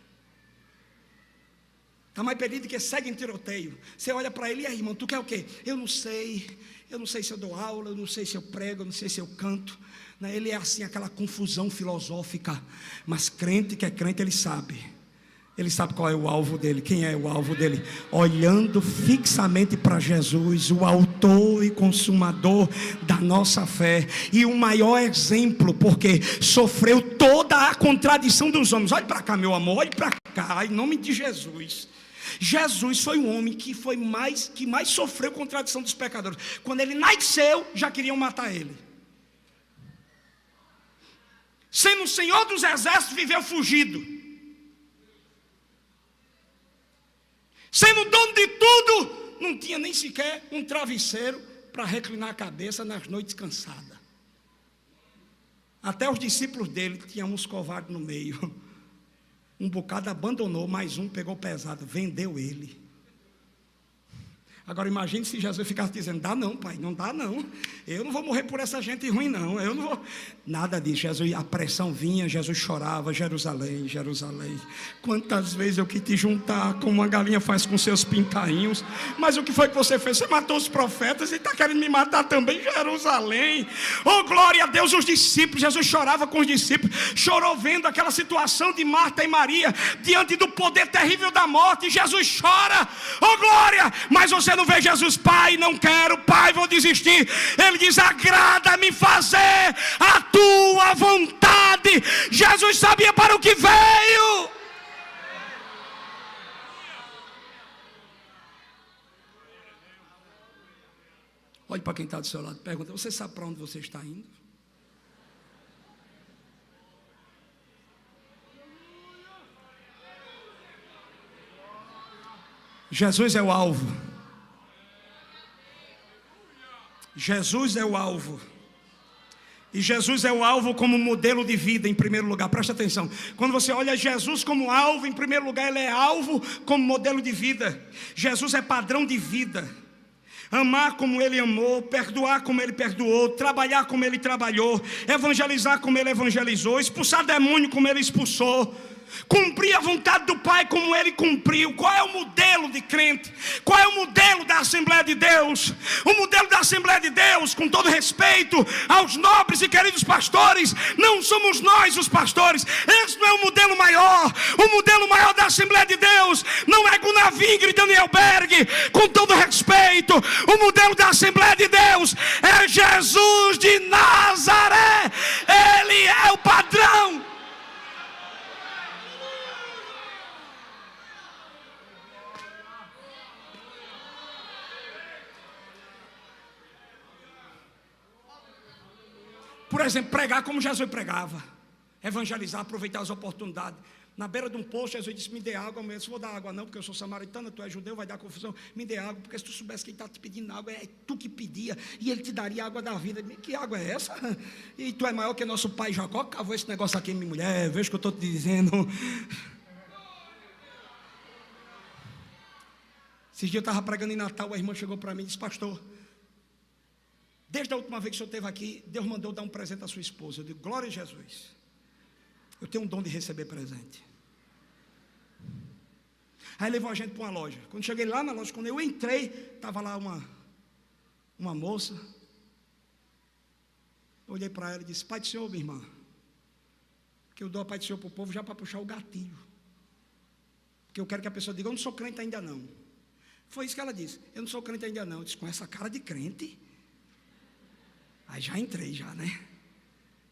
Speaker 1: Está mais perdido que segue em tiroteio. Você olha para ele, e aí, irmão, tu quer o quê? Eu não sei se eu dou aula, eu não sei se eu prego, eu não sei se eu canto. Ele é assim, aquela confusão filosófica. Mas crente que é crente, ele sabe qual é o alvo dele. Quem é o alvo dele? Olhando fixamente para Jesus, o autor e consumador da nossa fé, e o maior exemplo, porque sofreu toda a contradição dos homens. Olhe para cá, meu amor, olhe para cá, em nome de Jesus. Jesus foi um homem que mais sofreu contradição dos pecadores. Quando ele nasceu, já queriam matar ele. Sendo o Senhor dos exércitos, viveu fugido. Sendo dono de tudo, não tinha nem sequer um travesseiro para reclinar a cabeça nas noites cansadas. Até os discípulos dele tinham uns covardes no meio. Um bocado abandonou, mais um pegou pesado, vendeu ele. Agora imagine se Jesus ficasse dizendo, dá não, pai, não dá não. Eu não vou morrer por essa gente ruim não, eu não vou. Nada disso. Jesus, a pressão vinha, Jesus chorava, Jerusalém, Jerusalém. Quantas vezes eu quis te juntar, como uma galinha faz com seus pintainhos. Mas o que foi que você fez? Você matou os profetas e está querendo me matar também, Jerusalém. Oh, glória a Deus, os discípulos. Jesus chorava com os discípulos, chorou vendo aquela situação de Marta e Maria, diante do poder terrível da morte. Jesus chora, oh glória, mas você não vê Jesus, pai, não quero, pai, vou desistir. Ele diz, agrada-me fazer a tua vontade. Jesus sabia para o que veio. Olhe para quem está do seu lado, pergunta, você sabe para onde você está indo? Jesus é o alvo. Jesus é o alvo. E Jesus é o alvo como modelo de vida em primeiro lugar. Presta atenção. Quando você olha Jesus como alvo, em primeiro lugar, ele é alvo como modelo de vida. Jesus é padrão de vida. Amar como ele amou, perdoar como ele perdoou, trabalhar como ele trabalhou, evangelizar como ele evangelizou, expulsar demônio como ele expulsou, cumprir a vontade do Pai como ele cumpriu. Qual é o modelo de crente? Qual é o modelo da Assembleia de Deus? O modelo da Assembleia de Deus, com todo respeito aos nobres e queridos pastores, não somos nós os pastores. Esse não é o modelo maior. O modelo maior da Assembleia de Deus não é Gunnar Wingre e Daniel Berg, com todo respeito. O modelo da Assembleia de Deus é Jesus de Nazaré. Ele é o padrão. Por exemplo, pregar como Jesus pregava, evangelizar, aproveitar as oportunidades. Na beira de um poço, Jesus disse: me dê água. Eu disse: vou dar água não, porque eu sou samaritano, tu és judeu, vai dar confusão. Me dê água, porque se tu soubesse que ele está te pedindo água, é tu que pedia, e ele te daria água da vida. Que água é essa? E tu é maior que nosso pai Jacó, que cavou esse negócio aqui, minha mulher, veja o que eu estou te dizendo. Esses dias eu estava pregando em Natal, a irmã chegou para mim e disse: pastor, desde a última vez que o senhor esteve aqui, Deus mandou dar um presente à sua esposa. Eu digo: glória a Jesus, eu tenho um dom de receber presente. Aí levou a gente para uma loja. Quando cheguei lá na loja, quando eu entrei, estava lá uma moça. Eu olhei para ela e disse: pai do Senhor, minha irmã, que eu dou a pai do Senhor para o povo já para puxar o gatilho, porque eu quero que a pessoa diga: eu não sou crente ainda não. Foi isso que ela disse: eu não sou crente ainda não. Eu disse: com essa cara de crente. Aí já entrei já, né?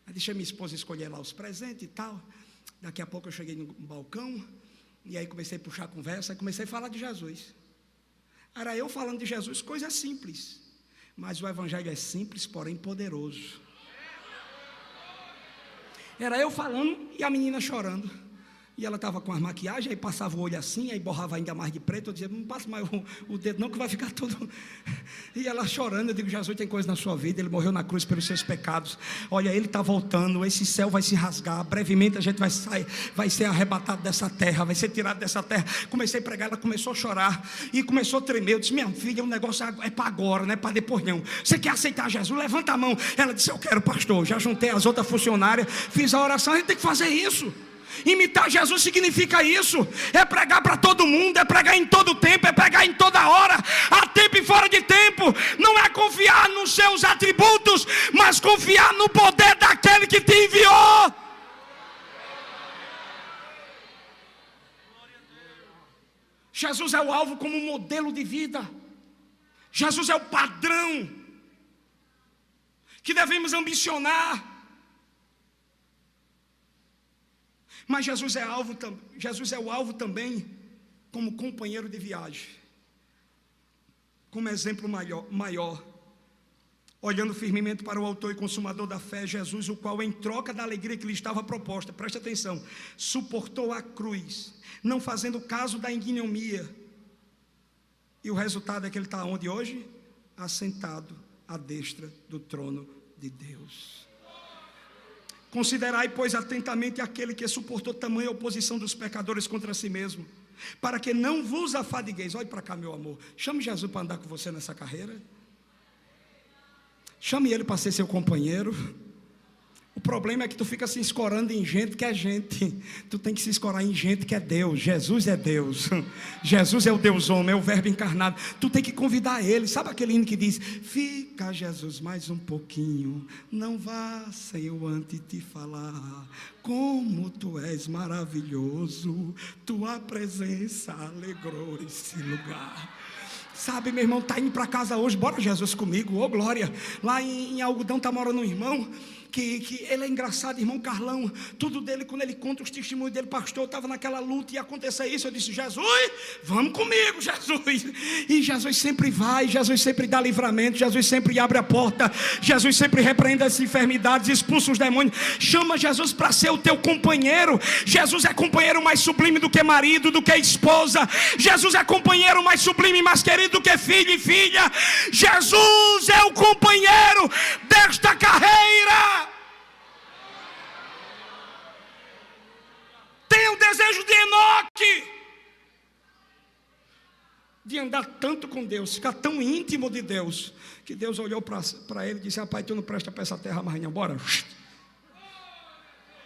Speaker 1: Aí deixei minha esposa escolher lá os presentes e tal. Daqui a pouco eu cheguei no balcão, e aí comecei a puxar a conversa, e comecei a falar de Jesus. Era eu falando de Jesus, coisa simples, mas o evangelho é simples, porém poderoso. Era eu falando e a menina chorando, e ela estava com as maquiagens, aí passava o olho assim, aí borrava ainda mais de preto. Eu dizia: não passa mais o dedo não, que vai ficar tudo. E ela chorando. Eu digo: Jesus tem coisa na sua vida, ele morreu na cruz pelos seus pecados, olha, ele está voltando, esse céu vai se rasgar, brevemente a gente vai sair, vai ser arrebatado dessa terra, vai ser tirado dessa terra. Comecei a pregar, ela começou a chorar e começou a tremer. Eu disse: minha filha, o negócio é para agora, não é para depois não. Você quer aceitar Jesus? Levanta a mão. Ela disse: eu quero, pastor. Já juntei as outras funcionárias, fiz a oração. A gente tem que fazer isso. Imitar Jesus significa isso, é pregar para todo mundo, é pregar em todo tempo, é pregar em toda hora, a tempo e fora de tempo. Não é confiar nos seus atributos, mas confiar no poder daquele que te enviou. Jesus é o alvo como modelo de vida. Jesus é o padrão que devemos ambicionar. Mas Jesus é o alvo também como companheiro de viagem, como exemplo maior, olhando firmemente para o autor e consumador da fé, Jesus, o qual, em troca da alegria que lhe estava proposta, preste atenção, suportou a cruz, não fazendo caso da ignomia. E o resultado é que ele está onde hoje? Assentado à destra do trono de Deus. Considerai, pois, atentamente aquele que suportou tamanha oposição dos pecadores contra si mesmo, para que não vos afadigueis. Olhe para cá, meu amor. Chame Jesus para andar com você nessa carreira. Chame ele para ser seu companheiro. O problema é que tu fica se escorando em gente que é gente. Tu tem que se escorar em gente que é Deus. Jesus é Deus. Jesus é o Deus homem, é o verbo encarnado. Tu tem que convidar ele. Sabe aquele hino que diz: fica, Jesus, mais um pouquinho, não vá sem eu antes te falar, como tu és maravilhoso, tua presença alegrou esse lugar. Sabe, meu irmão, está indo para casa hoje, bora Jesus comigo, ô glória. Lá em Algodão está morando um irmão que ele é engraçado, irmão Carlão. Tudo dele, quando ele conta os testemunhos dele: pastor, eu estava naquela luta e ia acontecer isso. Eu disse: Jesus, vamos comigo, Jesus. E Jesus sempre vai, Jesus sempre dá livramento, Jesus sempre abre a porta, Jesus sempre repreende as enfermidades, expulsa os demônios. Chama Jesus para ser o teu companheiro. Jesus é companheiro mais sublime do que marido, do que esposa. Jesus é companheiro mais sublime e mais querido do que filho e filha. Jesus é o companheiro desta carreira. Tenha o desejo de Enoque, de andar tanto com Deus, ficar tão íntimo de Deus, que Deus olhou para ele e disse: rapaz, tu não presta para essa terra mais não, bora.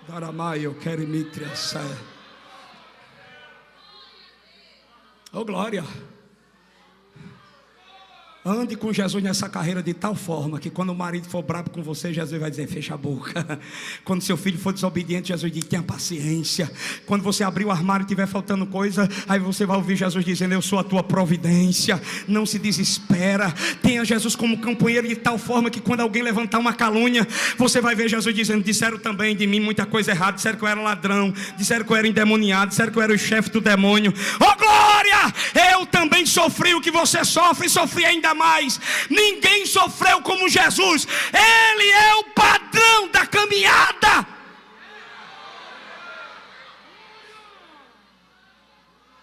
Speaker 1: Daramai, eu quero imitria sé. Oh glória. Ande com Jesus nessa carreira de tal forma que quando o marido for bravo com você, Jesus vai dizer: fecha a boca. Quando seu filho for desobediente, Jesus diz: tenha paciência. Quando você abrir o armário e estiver faltando coisa, aí você vai ouvir Jesus dizendo: eu sou a tua providência. Não se desespera. Tenha Jesus como companheiro de tal forma que quando alguém levantar uma calúnia, você vai ver Jesus dizendo: disseram também de mim muita coisa errada, disseram que eu era ladrão, disseram que eu era endemoniado, disseram que eu era o chefe do demônio. Oh glória! glória. Eu também sofri o que você sofre e sofri ainda mais. Ninguém sofreu como Jesus. Ele é o padrão da caminhada.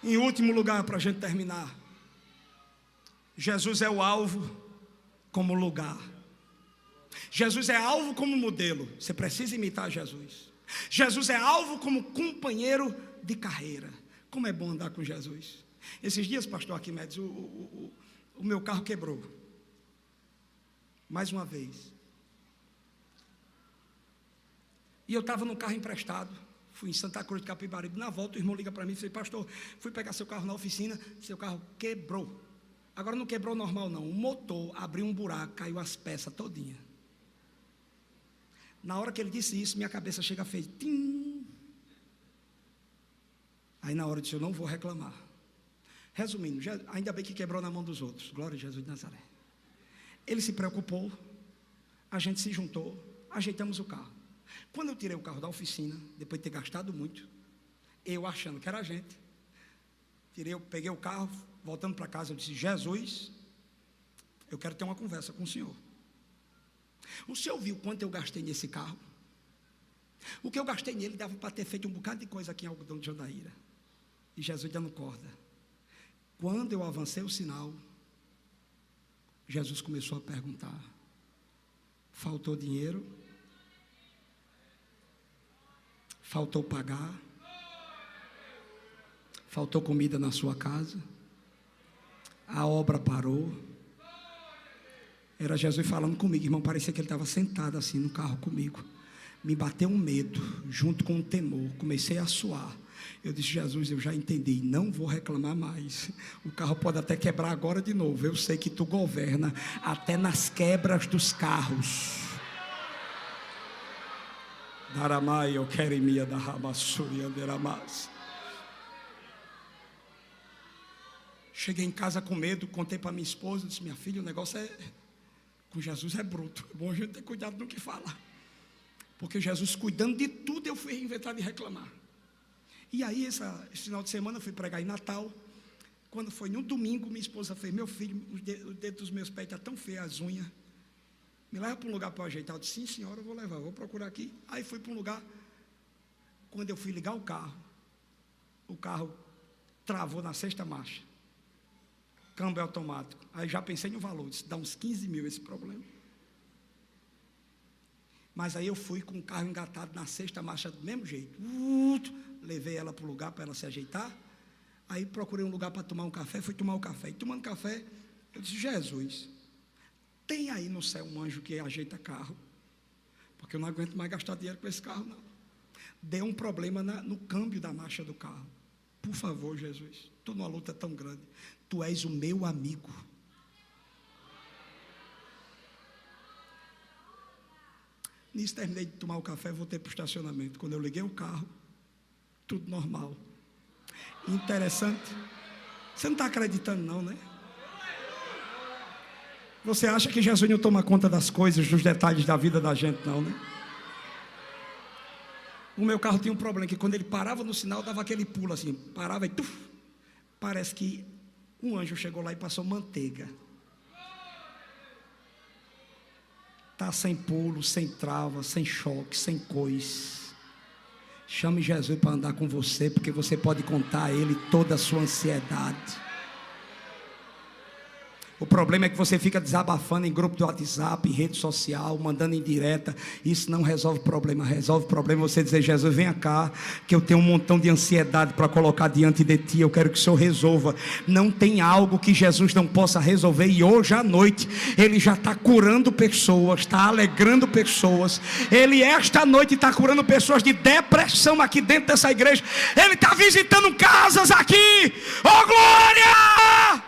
Speaker 1: Em último lugar, para a gente terminar, Jesus é o alvo como lugar. Jesus é alvo como modelo. Você precisa imitar Jesus. Jesus é alvo como companheiro de carreira. Como é bom andar com Jesus. Esses dias, pastor Arquimedes, o meu carro quebrou. Mais uma vez. E eu estava num carro emprestado. Fui em Santa Cruz de Capibaribe. Na volta o irmão liga para mim e disse: pastor, fui pegar seu carro na oficina, seu carro quebrou. Agora não quebrou normal não. O motor abriu um buraco, caiu as peças todinha. Na hora que ele disse isso, minha cabeça chega fez tim. Aí na hora eu disse: eu não vou reclamar. Resumindo, ainda bem que quebrou na mão dos outros. Glória a Jesus de Nazaré. Ele se preocupou, a gente se juntou, ajeitamos o carro. Quando eu tirei o carro da oficina, depois de ter gastado muito, eu achando que era a gente, peguei o carro, voltando para casa, eu disse: Jesus, eu quero ter uma conversa com o senhor. O senhor viu quanto eu gastei nesse carro? O que eu gastei nele dava para ter feito um bocado de coisa aqui em Algodão de Jandaíra. E Jesus dando corda. Quando eu avancei o sinal, Jesus começou a perguntar: faltou dinheiro? Faltou pagar? Faltou comida na sua casa? A obra parou? Era Jesus falando comigo, irmão. Parecia que ele estava sentado assim no carro comigo. Me bateu um medo, junto com um temor. Comecei a suar. Eu disse: Jesus, eu já entendi, não vou reclamar mais. O carro pode até quebrar agora de novo. Eu sei que tu governa até nas quebras dos carros. Daramai, eu quero em minha da rabassuri anderamas. Cheguei em casa com medo, contei para minha esposa, disse: minha filha, o negócio com Jesus é bruto. É bom a gente ter cuidado no que fala. Porque Jesus cuidando de tudo, eu fui inventar de reclamar. E aí, esse final de semana, eu fui pregar em Natal. Quando foi no domingo, minha esposa fez: meu filho, os dedos dos meus pés estão tão feios, as unhas. Me leva para um lugar para eu ajeitar. Eu disse: sim, senhora, eu vou levar, vou procurar aqui. Aí fui para um lugar. Quando eu fui ligar o carro travou na sexta marcha. Câmbio automático. Aí já pensei no valor, disse: dá uns 15 mil esse problema. Mas aí eu fui com o carro engatado na sexta marcha do mesmo jeito. Levei ela para o lugar para ela se ajeitar. Aí procurei um lugar para tomar um café, fui tomar o café. E tomando café, eu disse: Jesus, tem aí no céu um anjo que ajeita carro? Porque eu não aguento mais gastar dinheiro com esse carro, não. Deu um problema no câmbio da marcha do carro. Por favor, Jesus, estou numa luta tão grande. Tu és o meu amigo. Nisso terminei de tomar o café, voltei para o estacionamento. Quando eu liguei o carro, tudo normal. Interessante. Você não está acreditando não, né? Você acha que Jesus não toma conta das coisas, dos detalhes da vida da gente, não, né? O meu carro tinha um problema, que quando ele parava no sinal, dava aquele pulo assim, parava e tuf, parece que um anjo chegou lá e passou manteiga. Está sem pulo, sem trava, sem choque, sem cois. Chame Jesus para andar com você, porque você pode contar a Ele toda a sua ansiedade. O problema é que você fica desabafando em grupo de WhatsApp, em rede social, mandando indireta. Isso não resolve o problema. Resolve o problema você dizer: Jesus, venha cá, que eu tenho um montão de ansiedade para colocar diante de ti. Eu quero que o Senhor resolva. Não tem algo que Jesus não possa resolver. E hoje à noite Ele já está curando pessoas, está alegrando pessoas. Ele esta noite está curando pessoas de depressão aqui dentro dessa igreja. Ele está visitando casas aqui. Oh, glória!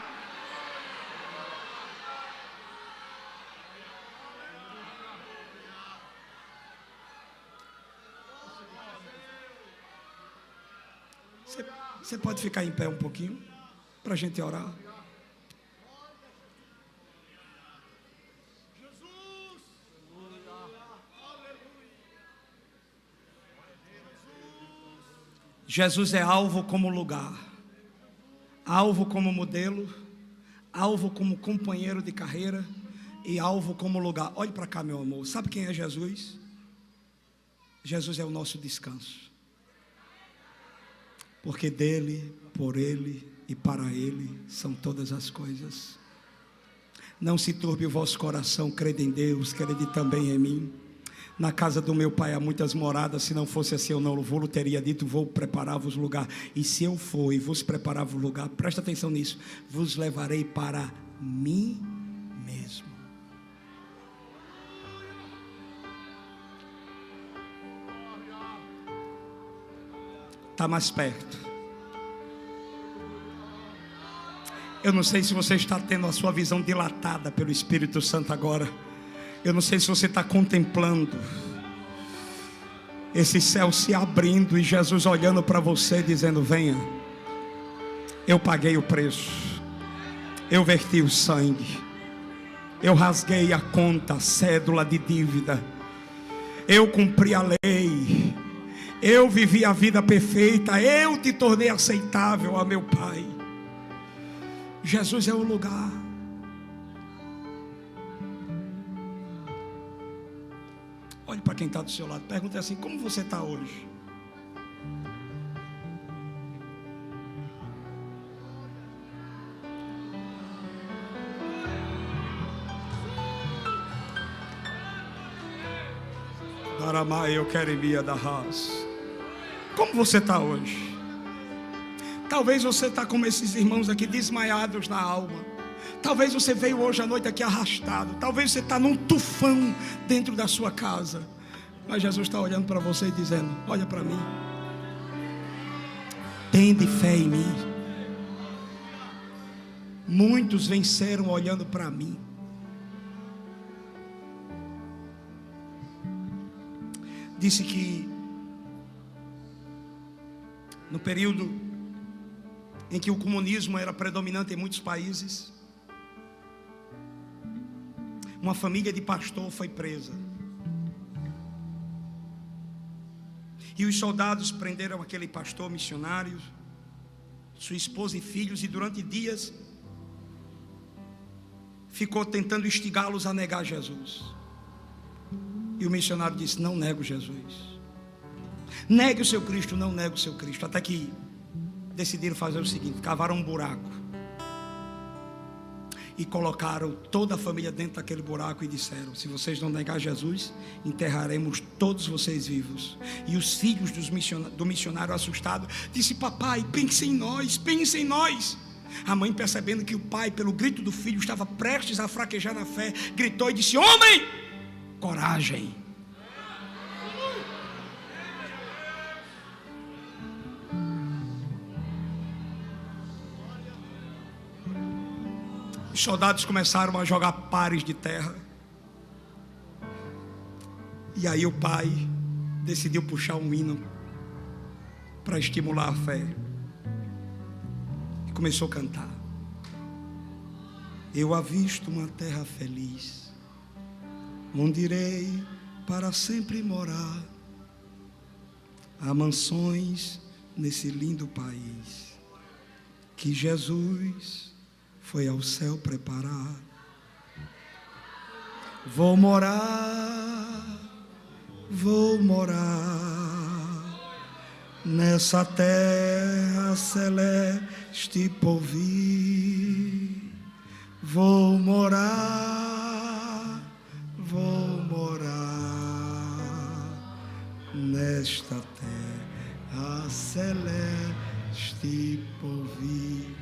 Speaker 1: Você pode ficar em pé um pouquinho para a gente orar? Jesus é alvo como lugar. alvo como modelo, alvo como companheiro de carreira e alvo como lugar. Olhe para cá, meu amor. Sabe quem é Jesus? Jesus é o nosso descanso. Porque dele, por ele e para ele são todas as coisas. Não se turbe o vosso coração, crede em Deus, crede também em mim. Na casa do meu pai há muitas moradas, se não fosse assim eu não vou, teria dito, vou preparar-vos lugar. E se eu for e vos preparar-vos lugar, presta atenção nisso, vos levarei para mim mesmo. Está mais perto. Eu não sei se você está tendo a sua visão dilatada pelo Espírito Santo agora. Eu não sei se você está contemplando esse céu se abrindo e Jesus olhando para você dizendo: venha, eu paguei o preço, eu verti o sangue, eu rasguei a conta, a cédula de dívida, eu cumpri a lei, eu vivi a vida perfeita, eu te tornei aceitável a meu Pai. Jesus é o lugar. Olhe para quem está do seu lado, pergunte assim: como você está hoje? Daramai, eu quero enviar da raça. Como você está hoje? Talvez você está como esses irmãos aqui, desmaiados na alma. Talvez você veio hoje à noite aqui arrastado. Talvez você está num tufão dentro da sua casa. Mas Jesus está olhando para você e dizendo: olha para mim, tende fé em mim. Muitos venceram olhando para mim. Disse que no período em que o comunismo era predominante em muitos países, uma família de pastor foi presa. E os soldados prenderam aquele pastor missionário, sua esposa e filhos, e durante dias ficou tentando instigá-los a negar Jesus. E o missionário disse: não nego Jesus. Negue o seu Cristo, não negue o seu Cristo. Até que decidiram fazer o seguinte: cavaram um buraco e colocaram toda a família dentro daquele buraco e disseram: se vocês não negar Jesus, enterraremos todos vocês vivos. E os filhos do missionário, assustado, disse: papai, pense em nós, pense em nós. A mãe, percebendo que o pai, pelo grito do filho, estava prestes a fraquejar na fé, gritou e disse: homem, coragem. Os soldados começaram a jogar pares de terra. E aí o pai decidiu puxar um hino para estimular a fé. E começou a cantar: eu avisto uma terra feliz, onde irei para sempre morar. Há mansões nesse lindo país que Jesus foi ao céu preparar. Vou morar nessa terra celeste por vir. Vou morar nesta terra celeste por vir.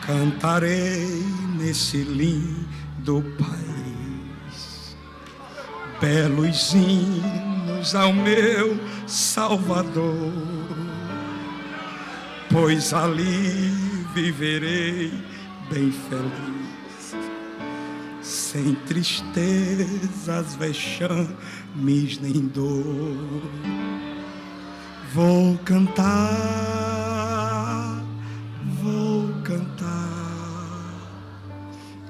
Speaker 1: Cantarei nesse lindo país belos hinos ao meu Salvador, pois ali viverei bem feliz, sem tristezas, vexames nem dor. Vou cantar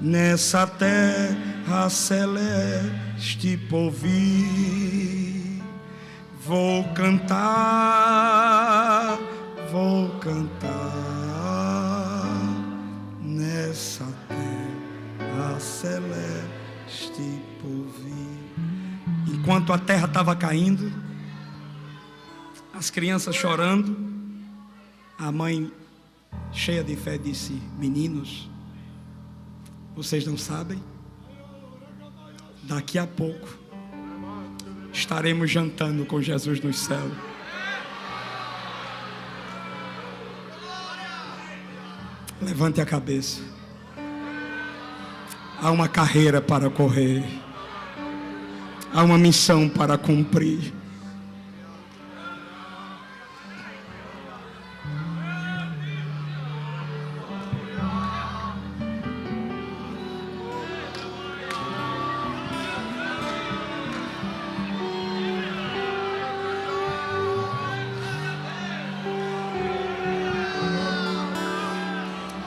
Speaker 1: nessa terra celeste por vir. Vou cantar nessa terra celeste por vir. Enquanto a terra estava caindo, as crianças chorando, a mãe, cheia de fé, disse: meninos, vocês não sabem? Daqui a pouco estaremos jantando com Jesus no céu. Levante a cabeça. Há uma carreira para correr. Há uma missão para cumprir.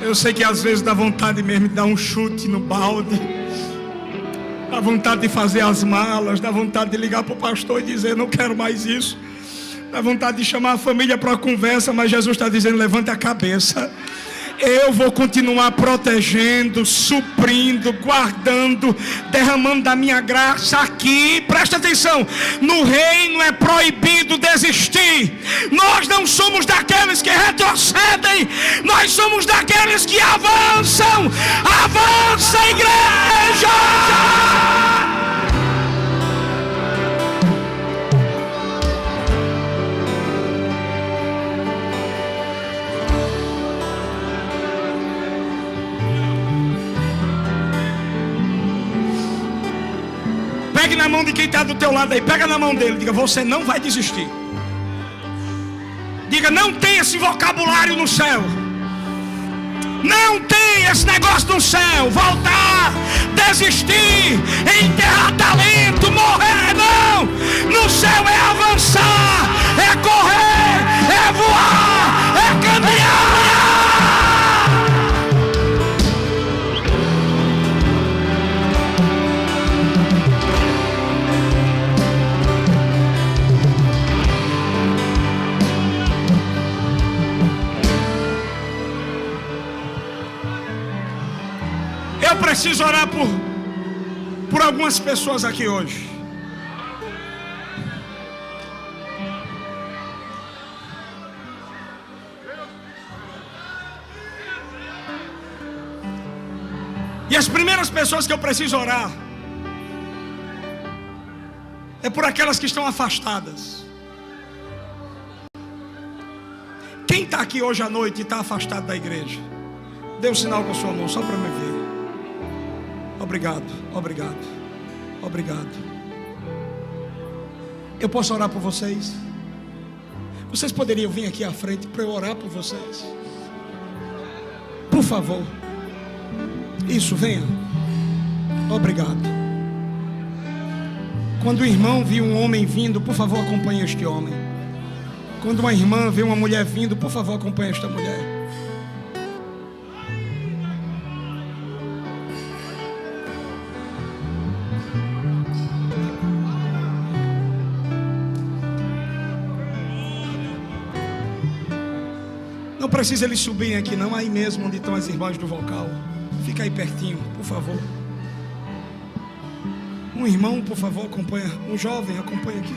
Speaker 1: Eu sei que às vezes dá vontade mesmo de dar um chute no balde, dá vontade de fazer as malas, dá vontade de ligar para o pastor e dizer: não quero mais isso, dá vontade de chamar a família para uma conversa, mas Jesus está dizendo: levante a cabeça. Eu vou continuar protegendo, suprindo, guardando, derramando da minha graça aqui. Presta atenção, no reino é proibido desistir. Nós não somos daqueles que retrocedem, nós somos daqueles que avançam. Avança, igreja! Pegue na mão de quem está do teu lado aí, pega na mão dele, diga: você não vai desistir. Diga: não tem esse vocabulário no céu, não tem esse negócio no céu, voltar, desistir, enterrar talento, morrer, não. No céu é avançar, é correr, é voar, é caminhar. Eu preciso orar por algumas pessoas aqui hoje. E as primeiras pessoas que eu preciso orar é por aquelas que estão afastadas. Quem está aqui hoje à noite e está afastado da igreja? Dê um sinal com a sua mão, só para me ver. Obrigado, obrigado, obrigado. Eu posso orar por vocês? Vocês poderiam vir aqui à frente para eu orar por vocês? Por favor. Isso, venha. Obrigado. Quando o irmão viu um homem vindo, por favor, acompanhe este homem. Quando uma irmã vê uma mulher vindo, por favor, acompanhe esta mulher. Não precisa eles subirem aqui não, aí mesmo onde estão as irmãs do vocal. Fica aí pertinho, por favor. Um irmão, por favor, acompanha. Um jovem, acompanha aqui.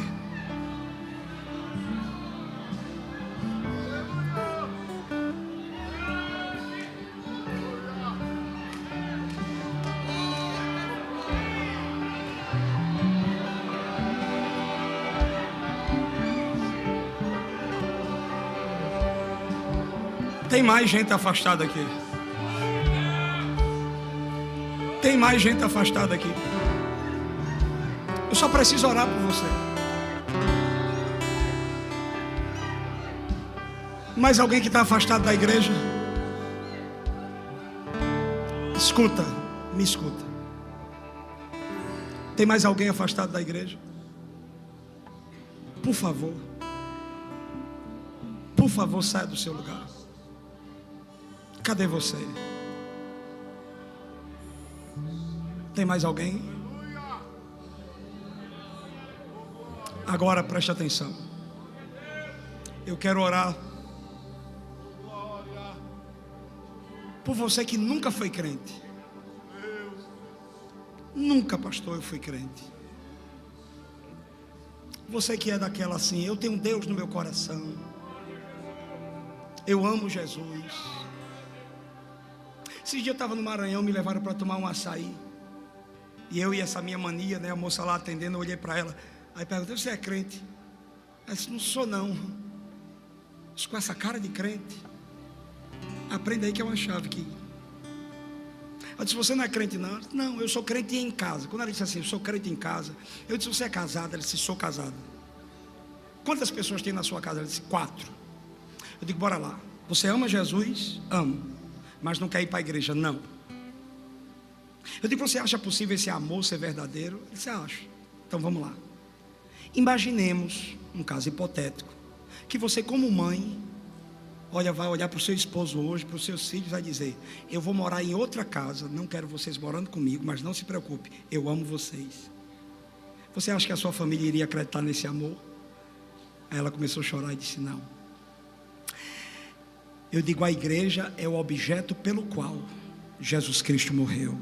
Speaker 1: Tem mais gente afastada aqui. Tem mais gente afastada aqui. Eu só preciso orar por você. Mais alguém que está afastado da igreja? Escuta, me escuta. Tem mais alguém afastado da igreja? Por favor, saia do seu lugar. Cadê você? Tem mais alguém? Agora preste atenção. Eu quero orar por você que nunca foi crente. Nunca, pastor, eu fui crente. Você que é daquela assim, eu tenho Deus no meu coração, eu amo Jesus. Esse dia eu estava no Maranhão, me levaram para tomar um açaí. E eu e essa minha mania, né, a moça lá atendendo, eu olhei para ela. Aí perguntei, você é crente? Ela disse, não sou não. Disse, com essa cara de crente. Aprenda aí que é uma chave aqui. Ela disse, você não é crente não? Disse, não, eu sou crente em casa. Quando ela disse assim, eu sou crente em casa, eu disse, você é casada? Ela disse, sou casada. Quantas pessoas tem na sua casa? Ela disse, 4. Eu digo, bora lá. Você ama Jesus? Amo. Mas não quer ir para a igreja? Não. Eu digo, você acha possível esse amor ser verdadeiro? Ele disse, acho. Então vamos lá. Imaginemos, um caso hipotético, que você como mãe, vai olhar para o seu esposo hoje, para os seus filhos, vai dizer, eu vou morar em outra casa, não quero vocês morando comigo, mas não se preocupe, eu amo vocês. Você acha que a sua família iria acreditar nesse amor? Aí ela começou a chorar e disse, não. Eu digo, a igreja é o objeto pelo qual Jesus Cristo morreu.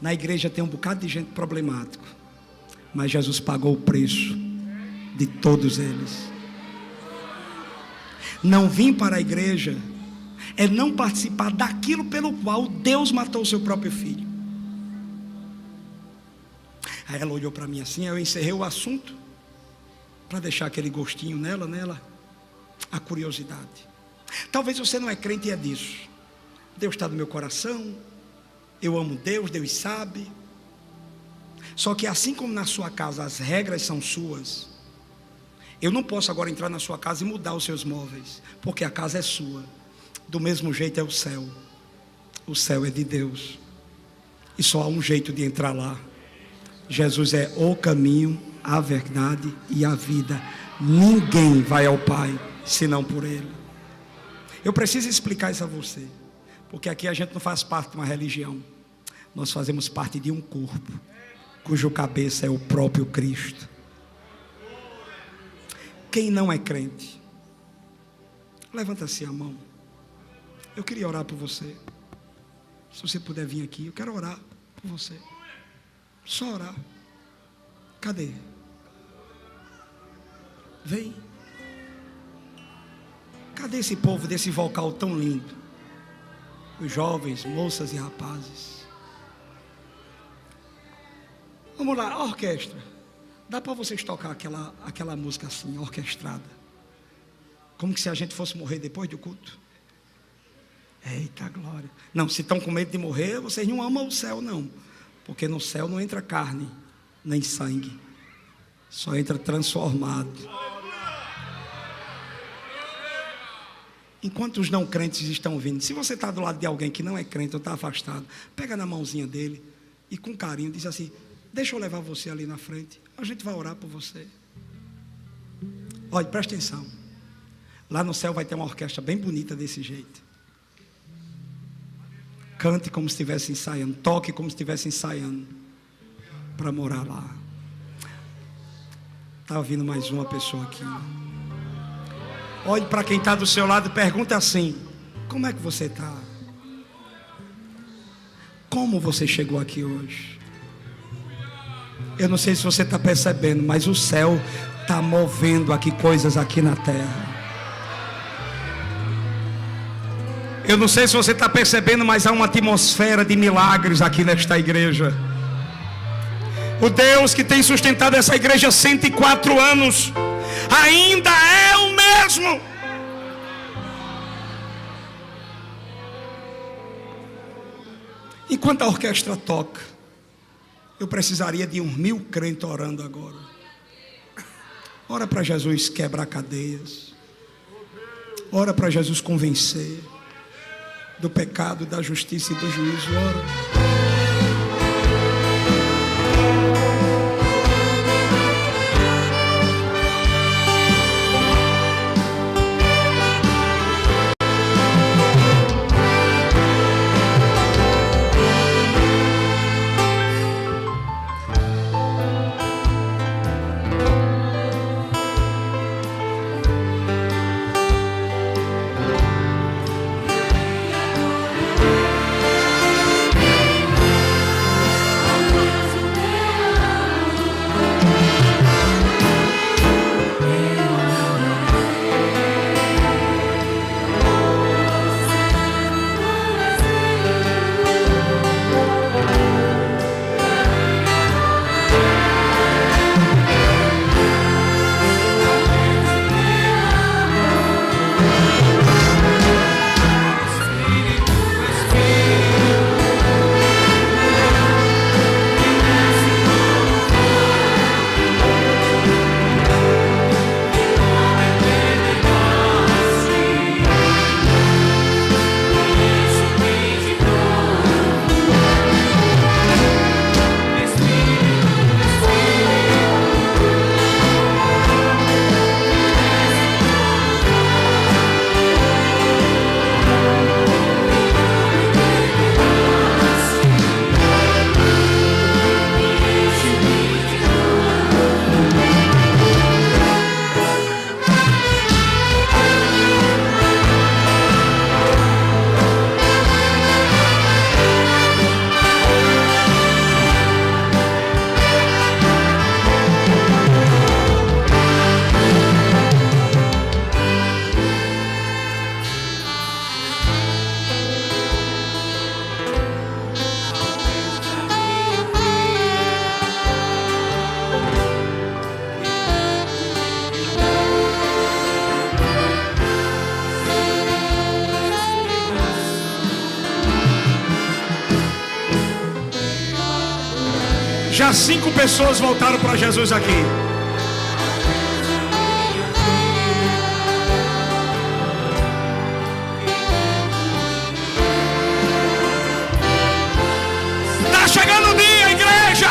Speaker 1: Na igreja tem um bocado de gente problemático, mas Jesus pagou o preço de todos eles. Não vim para a igreja é não participar daquilo pelo qual Deus matou o seu próprio filho. Aí ela olhou para mim assim, eu encerrei o assunto para deixar aquele gostinho nela, a curiosidade. Talvez você não é crente e é disso. Deus está no meu coração, eu amo Deus, Deus sabe. Só que assim como na sua casa as regras são suas, eu não posso agora entrar na sua casa e mudar os seus móveis, porque a casa é sua. Do mesmo jeito é o céu. O céu é de Deus. E só há um jeito de entrar lá. Jesus é o caminho, a verdade e a vida. Ninguém vai ao Pai senão por Ele. Eu preciso explicar isso a você, porque aqui a gente não faz parte de uma religião. Nós fazemos parte de um corpo, cujo cabeça é o próprio Cristo. Quem não é crente, levanta-se a mão. Eu queria orar por você. Se você puder vir aqui, eu quero orar por você. Só orar. Cadê? Vem. Cadê esse povo desse vocal tão lindo? Os jovens, moças e rapazes. Vamos lá, a orquestra. Dá para vocês tocar aquela música assim, orquestrada? Como que se a gente fosse morrer depois do culto? Eita glória. Não, se estão com medo de morrer, vocês não amam o céu não. Porque no céu não entra carne, nem sangue. Só entra transformado. Enquanto os não crentes estão vindo, se você está do lado de alguém que não é crente ou está afastado, pega na mãozinha dele e com carinho diz assim, deixa eu levar você ali na frente, a gente vai orar por você. Olha, presta atenção. Lá no céu vai ter uma orquestra bem bonita desse jeito. Cante como se estivesse ensaiando, toque como se estivesse ensaiando para morar lá. Está vindo mais uma pessoa aqui. Olhe para quem está do seu lado e pergunta assim, como é que você está? Como você chegou aqui hoje? Eu não sei se você está percebendo, mas o céu está movendo aqui coisas aqui na terra. Eu não sei se você está percebendo, mas há uma atmosfera de milagres aqui nesta igreja. O Deus que tem sustentado essa igreja há 104 anos ainda é o mesmo. Enquanto a orquestra toca, eu precisaria de uns 1000 crentes orando agora. Ora para Jesus quebrar cadeias. Ora para Jesus convencer do pecado, da justiça e do juízo. Ora. Já 5 pessoas voltaram para Jesus aqui. Está chegando o dia, igreja.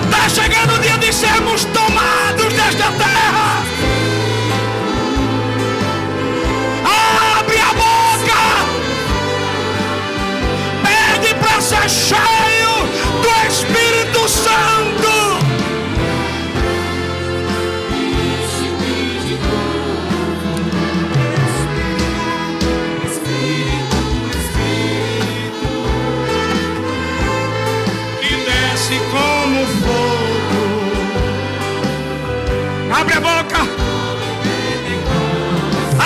Speaker 1: Está chegando o dia de sermos tomados desta terra. Abre a boca. Pede para ser cheio do Espírito Santo. E desce como fogo. Abre a boca.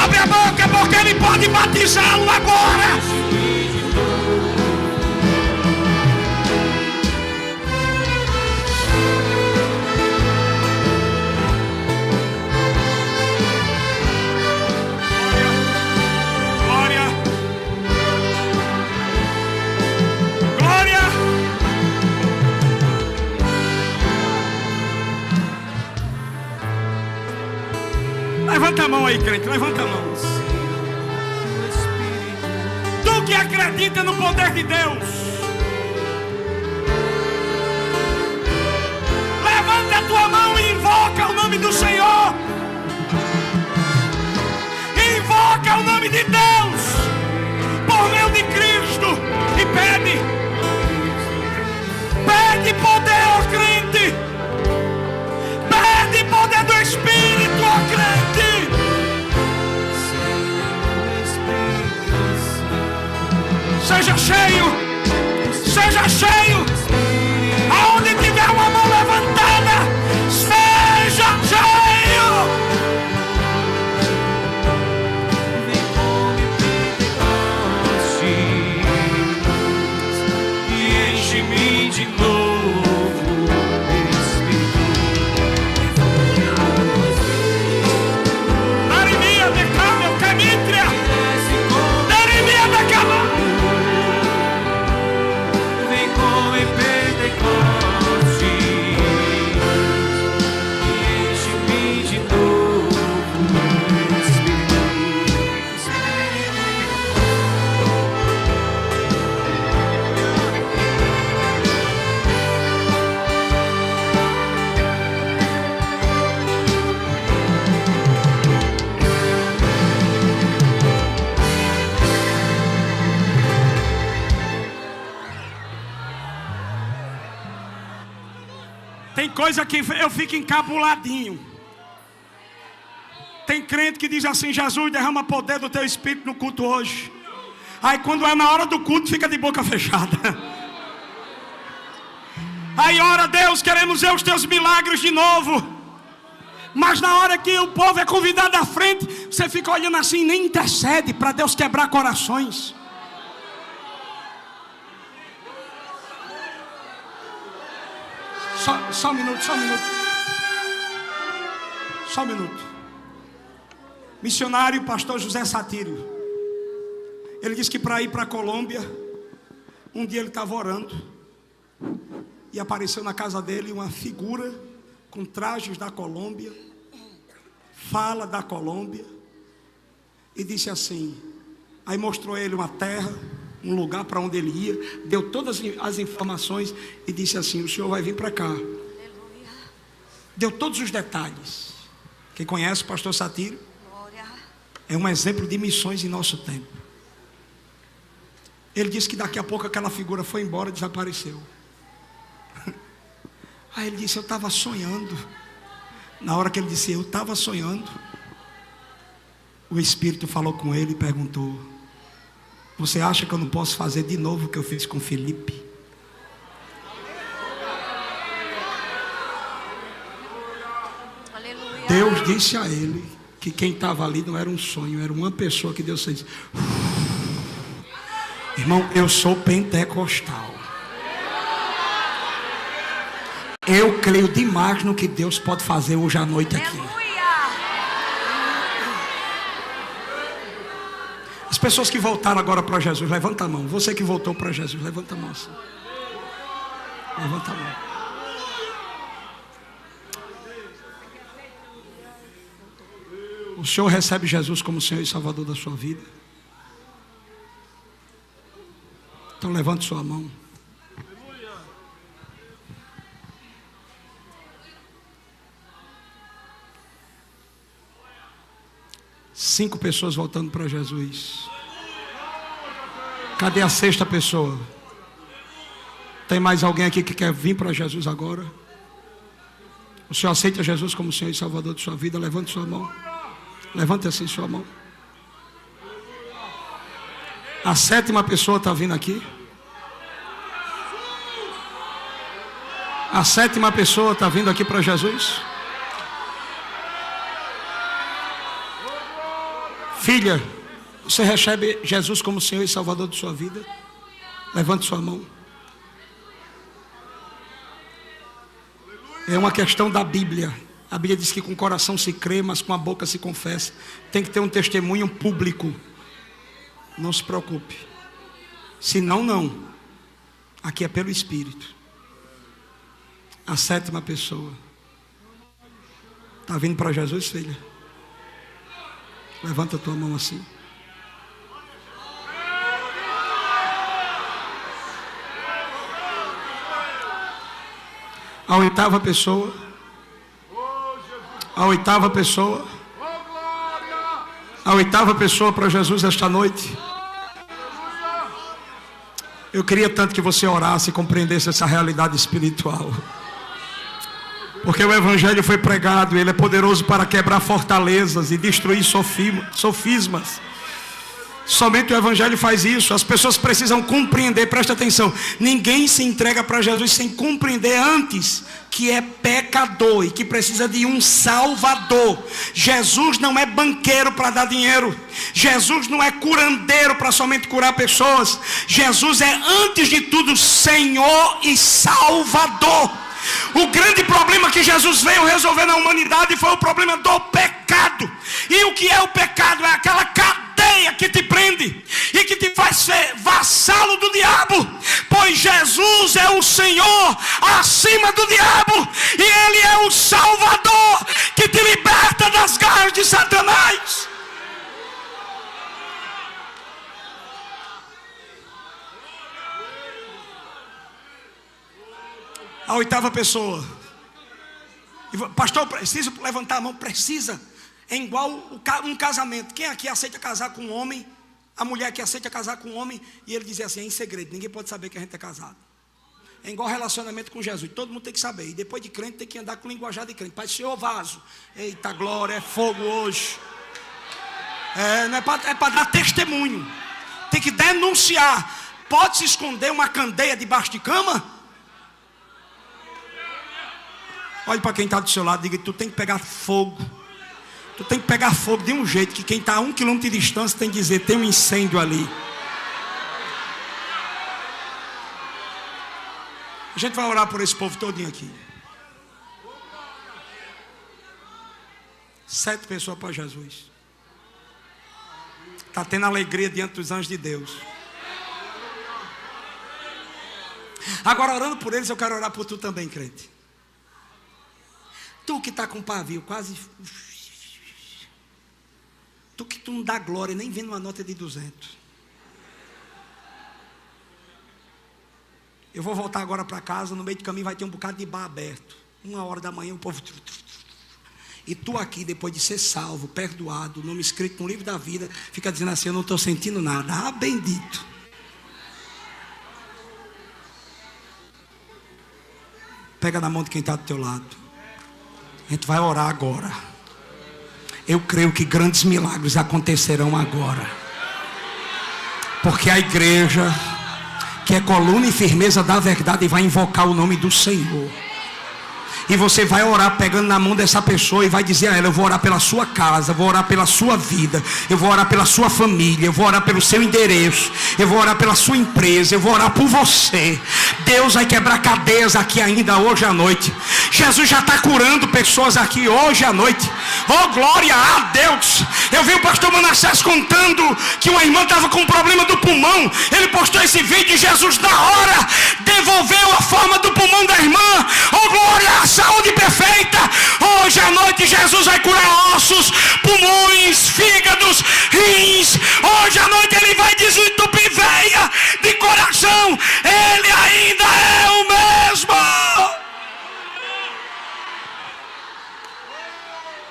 Speaker 1: Abre a boca, porque Ele pode batizá-lo agora. Levanta a mão aí, crente, levanta a mão. Tu que acredita no poder de Deus, levanta a tua mão e invoca o nome do Senhor. Invoca o nome de Deus por meio de Cristo e pede. Pede poder ao crente. Pede poder do Espírito ao crente. Seja cheio, seja cheio. Aonde tiver uma mão levantada, seja cheio. E enche-me de novo, Espírito. Darimia de câmbio, camítria. Darimia de câmbio. Tem coisa que eu fico encabuladinho. Tem crente que diz assim: Jesus, derrama poder do teu Espírito no culto hoje. Aí quando é na hora do culto fica de boca fechada. Aí ora, Deus, queremos ver os teus milagres de novo. Mas na hora que o povo é convidado à frente, você fica olhando assim e nem intercede para Deus quebrar corações. Só um minuto. Só um minuto. Missionário pastor José Satírio. Ele disse que para ir para a Colômbia, um dia ele estava orando e apareceu na casa dele uma figura com trajes da Colômbia, fala da Colômbia, e disse assim. Aí mostrou a ele uma terra, um lugar para onde ele ia, deu todas as informações e disse assim: o senhor vai vir para cá. Deu todos os detalhes. Quem conhece o pastor Satírio é um exemplo de missões em nosso tempo. Ele disse que daqui a pouco aquela figura foi embora e desapareceu. Aí ele disse: eu estava sonhando. Na hora que ele disse eu estava sonhando, o Espírito falou com ele e perguntou: você acha que eu não posso fazer de novo o que eu fiz com Felipe? Aleluia. Deus disse a ele que quem estava ali não era um sonho, era uma pessoa que Deus fez. Irmão, eu sou pentecostal. Eu creio demais no que Deus pode fazer hoje à noite aqui. As pessoas que voltaram agora para Jesus, levanta a mão. Você que voltou para Jesus, levanta a mão assim. Levanta a mão. O Senhor recebe Jesus como Senhor e Salvador da sua vida? Então levante sua mão. Cinco pessoas voltando para Jesus. Cadê a sexta pessoa? Tem mais alguém aqui que quer vir para Jesus agora? O Senhor aceita Jesus como Senhor e Salvador de sua vida? Levante sua mão. Levante assim sua mão. A sétima pessoa está vindo aqui. A sétima pessoa está vindo aqui para Jesus. Filha, você recebe Jesus como Senhor e Salvador de sua vida? Levante sua mão. É uma questão da Bíblia. A Bíblia diz que com o coração se crê, mas com a boca se confessa. Tem que ter um testemunho público. Não se preocupe. Se não, não. Aqui é pelo Espírito. A sétima pessoa. Está vindo para Jesus, filha? Levanta a tua mão assim. A oitava pessoa. A oitava pessoa. A oitava pessoa para Jesus esta noite. Eu queria tanto que você orasse e compreendesse essa realidade espiritual. Porque o Evangelho foi pregado, ele é poderoso para quebrar fortalezas e destruir sofismas. Somente o Evangelho faz isso. As pessoas precisam compreender, presta atenção. Ninguém se entrega para Jesus sem compreender antes que é pecador e que precisa de um Salvador. Jesus não é banqueiro para dar dinheiro. Jesus não é curandeiro para somente curar pessoas. Jesus é, antes de tudo, Senhor e Salvador. O grande problema que Jesus veio resolver na humanidade foi o problema do pecado. E o que é o pecado? É aquela cadeia que te prende e que te faz ser vassalo do diabo. Pois Jesus é o Senhor acima do diabo, e Ele é o Salvador que te liberta das garras de Satanás. A oitava pessoa. Pastor, preciso levantar a mão. Precisa. É igual um casamento. Quem aqui aceita casar com um homem? A mulher que aceita casar com um homem, e ele diz assim, é em segredo, ninguém pode saber que a gente é casado. É igual relacionamento com Jesus, todo mundo tem que saber. E depois de crente tem que andar com linguajar de crente. Pai, Senhor, vaso. Eita glória, é fogo hoje. Não é para dar testemunho. Tem que denunciar. Pode se esconder uma candeia debaixo de cama? Olhe para quem está do seu lado e diga, tu tem que pegar fogo. Tu tem que pegar fogo de um jeito que quem está a 1 quilômetro de distância tem que dizer, tem um incêndio ali. A gente vai orar por esse povo todinho aqui. 7 pessoas para Jesus. Está tendo alegria diante dos anjos de Deus. Agora, orando por eles, eu quero orar por tu também, crente. Tu que está com pavio quase... Tu que tu não dá glória nem vendo uma nota de 200. Eu vou voltar agora para casa. No meio do caminho vai ter um bocado de bar aberto. 1h da manhã o povo... E tu aqui, depois de ser salvo, perdoado, nome escrito no livro da vida, fica dizendo assim, eu não estou sentindo nada. Ah, bendito. Pega na mão de quem está do teu lado. A gente vai orar agora. Eu creio que grandes milagres acontecerão agora. Porque a igreja, que é coluna e firmeza da verdade, vai invocar o nome do Senhor. E você vai orar pegando na mão dessa pessoa e vai dizer a ela, eu vou orar pela sua casa, eu vou orar pela sua vida, eu vou orar pela sua família, eu vou orar pelo seu endereço, eu vou orar pela sua empresa, eu vou orar por você. Deus vai quebrar cadeias aqui ainda hoje à noite. Jesus já está curando pessoas aqui hoje à noite. Oh, glória a Deus. Eu vi o pastor Manassés contando que uma irmã estava com um problema do pulmão. Ele postou esse vídeo e Jesus na hora devolveu a forma do pulmão da irmã. Oh, glória a saúde perfeita. Hoje à noite Jesus vai curar ossos, pulmões, fígados, rins. Hoje à noite Ele vai desentupir veia de coração. Ele ainda é o mesmo.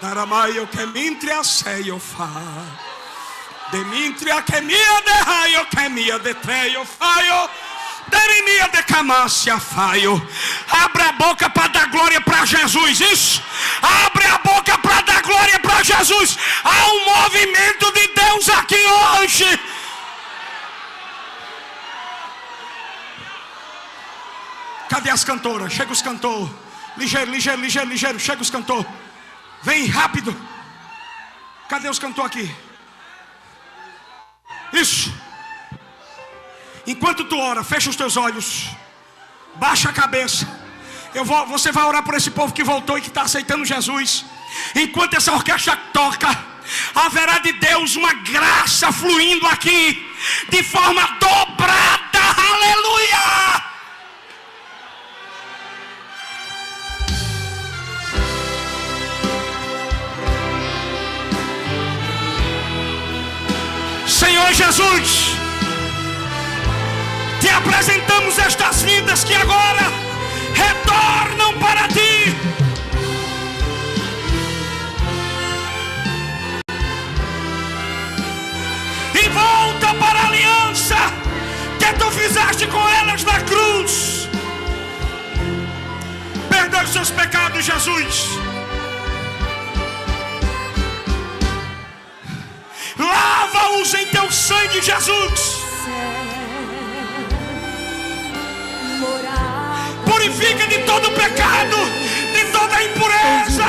Speaker 1: Naramaio que mintria seio fa. Demintria que mia de raio que mia de treio faio. Derimia de camácia faio. Abre a boca para dar glória para Jesus. Isso. Abre a boca para dar glória para Jesus. Há um movimento de Deus aqui hoje. Cadê as cantoras? Chega os cantores. Ligeiro, ligeiro, ligeiro, ligeiro. Chega os cantores. Vem rápido. Cadê os cantores aqui? Isso. Enquanto tu ora, fecha os teus olhos. Baixa a cabeça. Você vai orar por esse povo que voltou e que está aceitando Jesus. Enquanto essa orquestra toca, haverá de Deus uma graça fluindo aqui de forma dobrada. Aleluia! Senhor Jesus, te apresentamos estas vidas que agora retornam para ti. E volta para a aliança que tu fizeste com elas na cruz. Perdoa os seus pecados, Jesus. Lava-os em teu sangue, Jesus. Purifica de todo pecado, de toda impureza.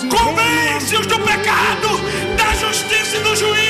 Speaker 1: Convence-os do pecado, da justiça e do juízo.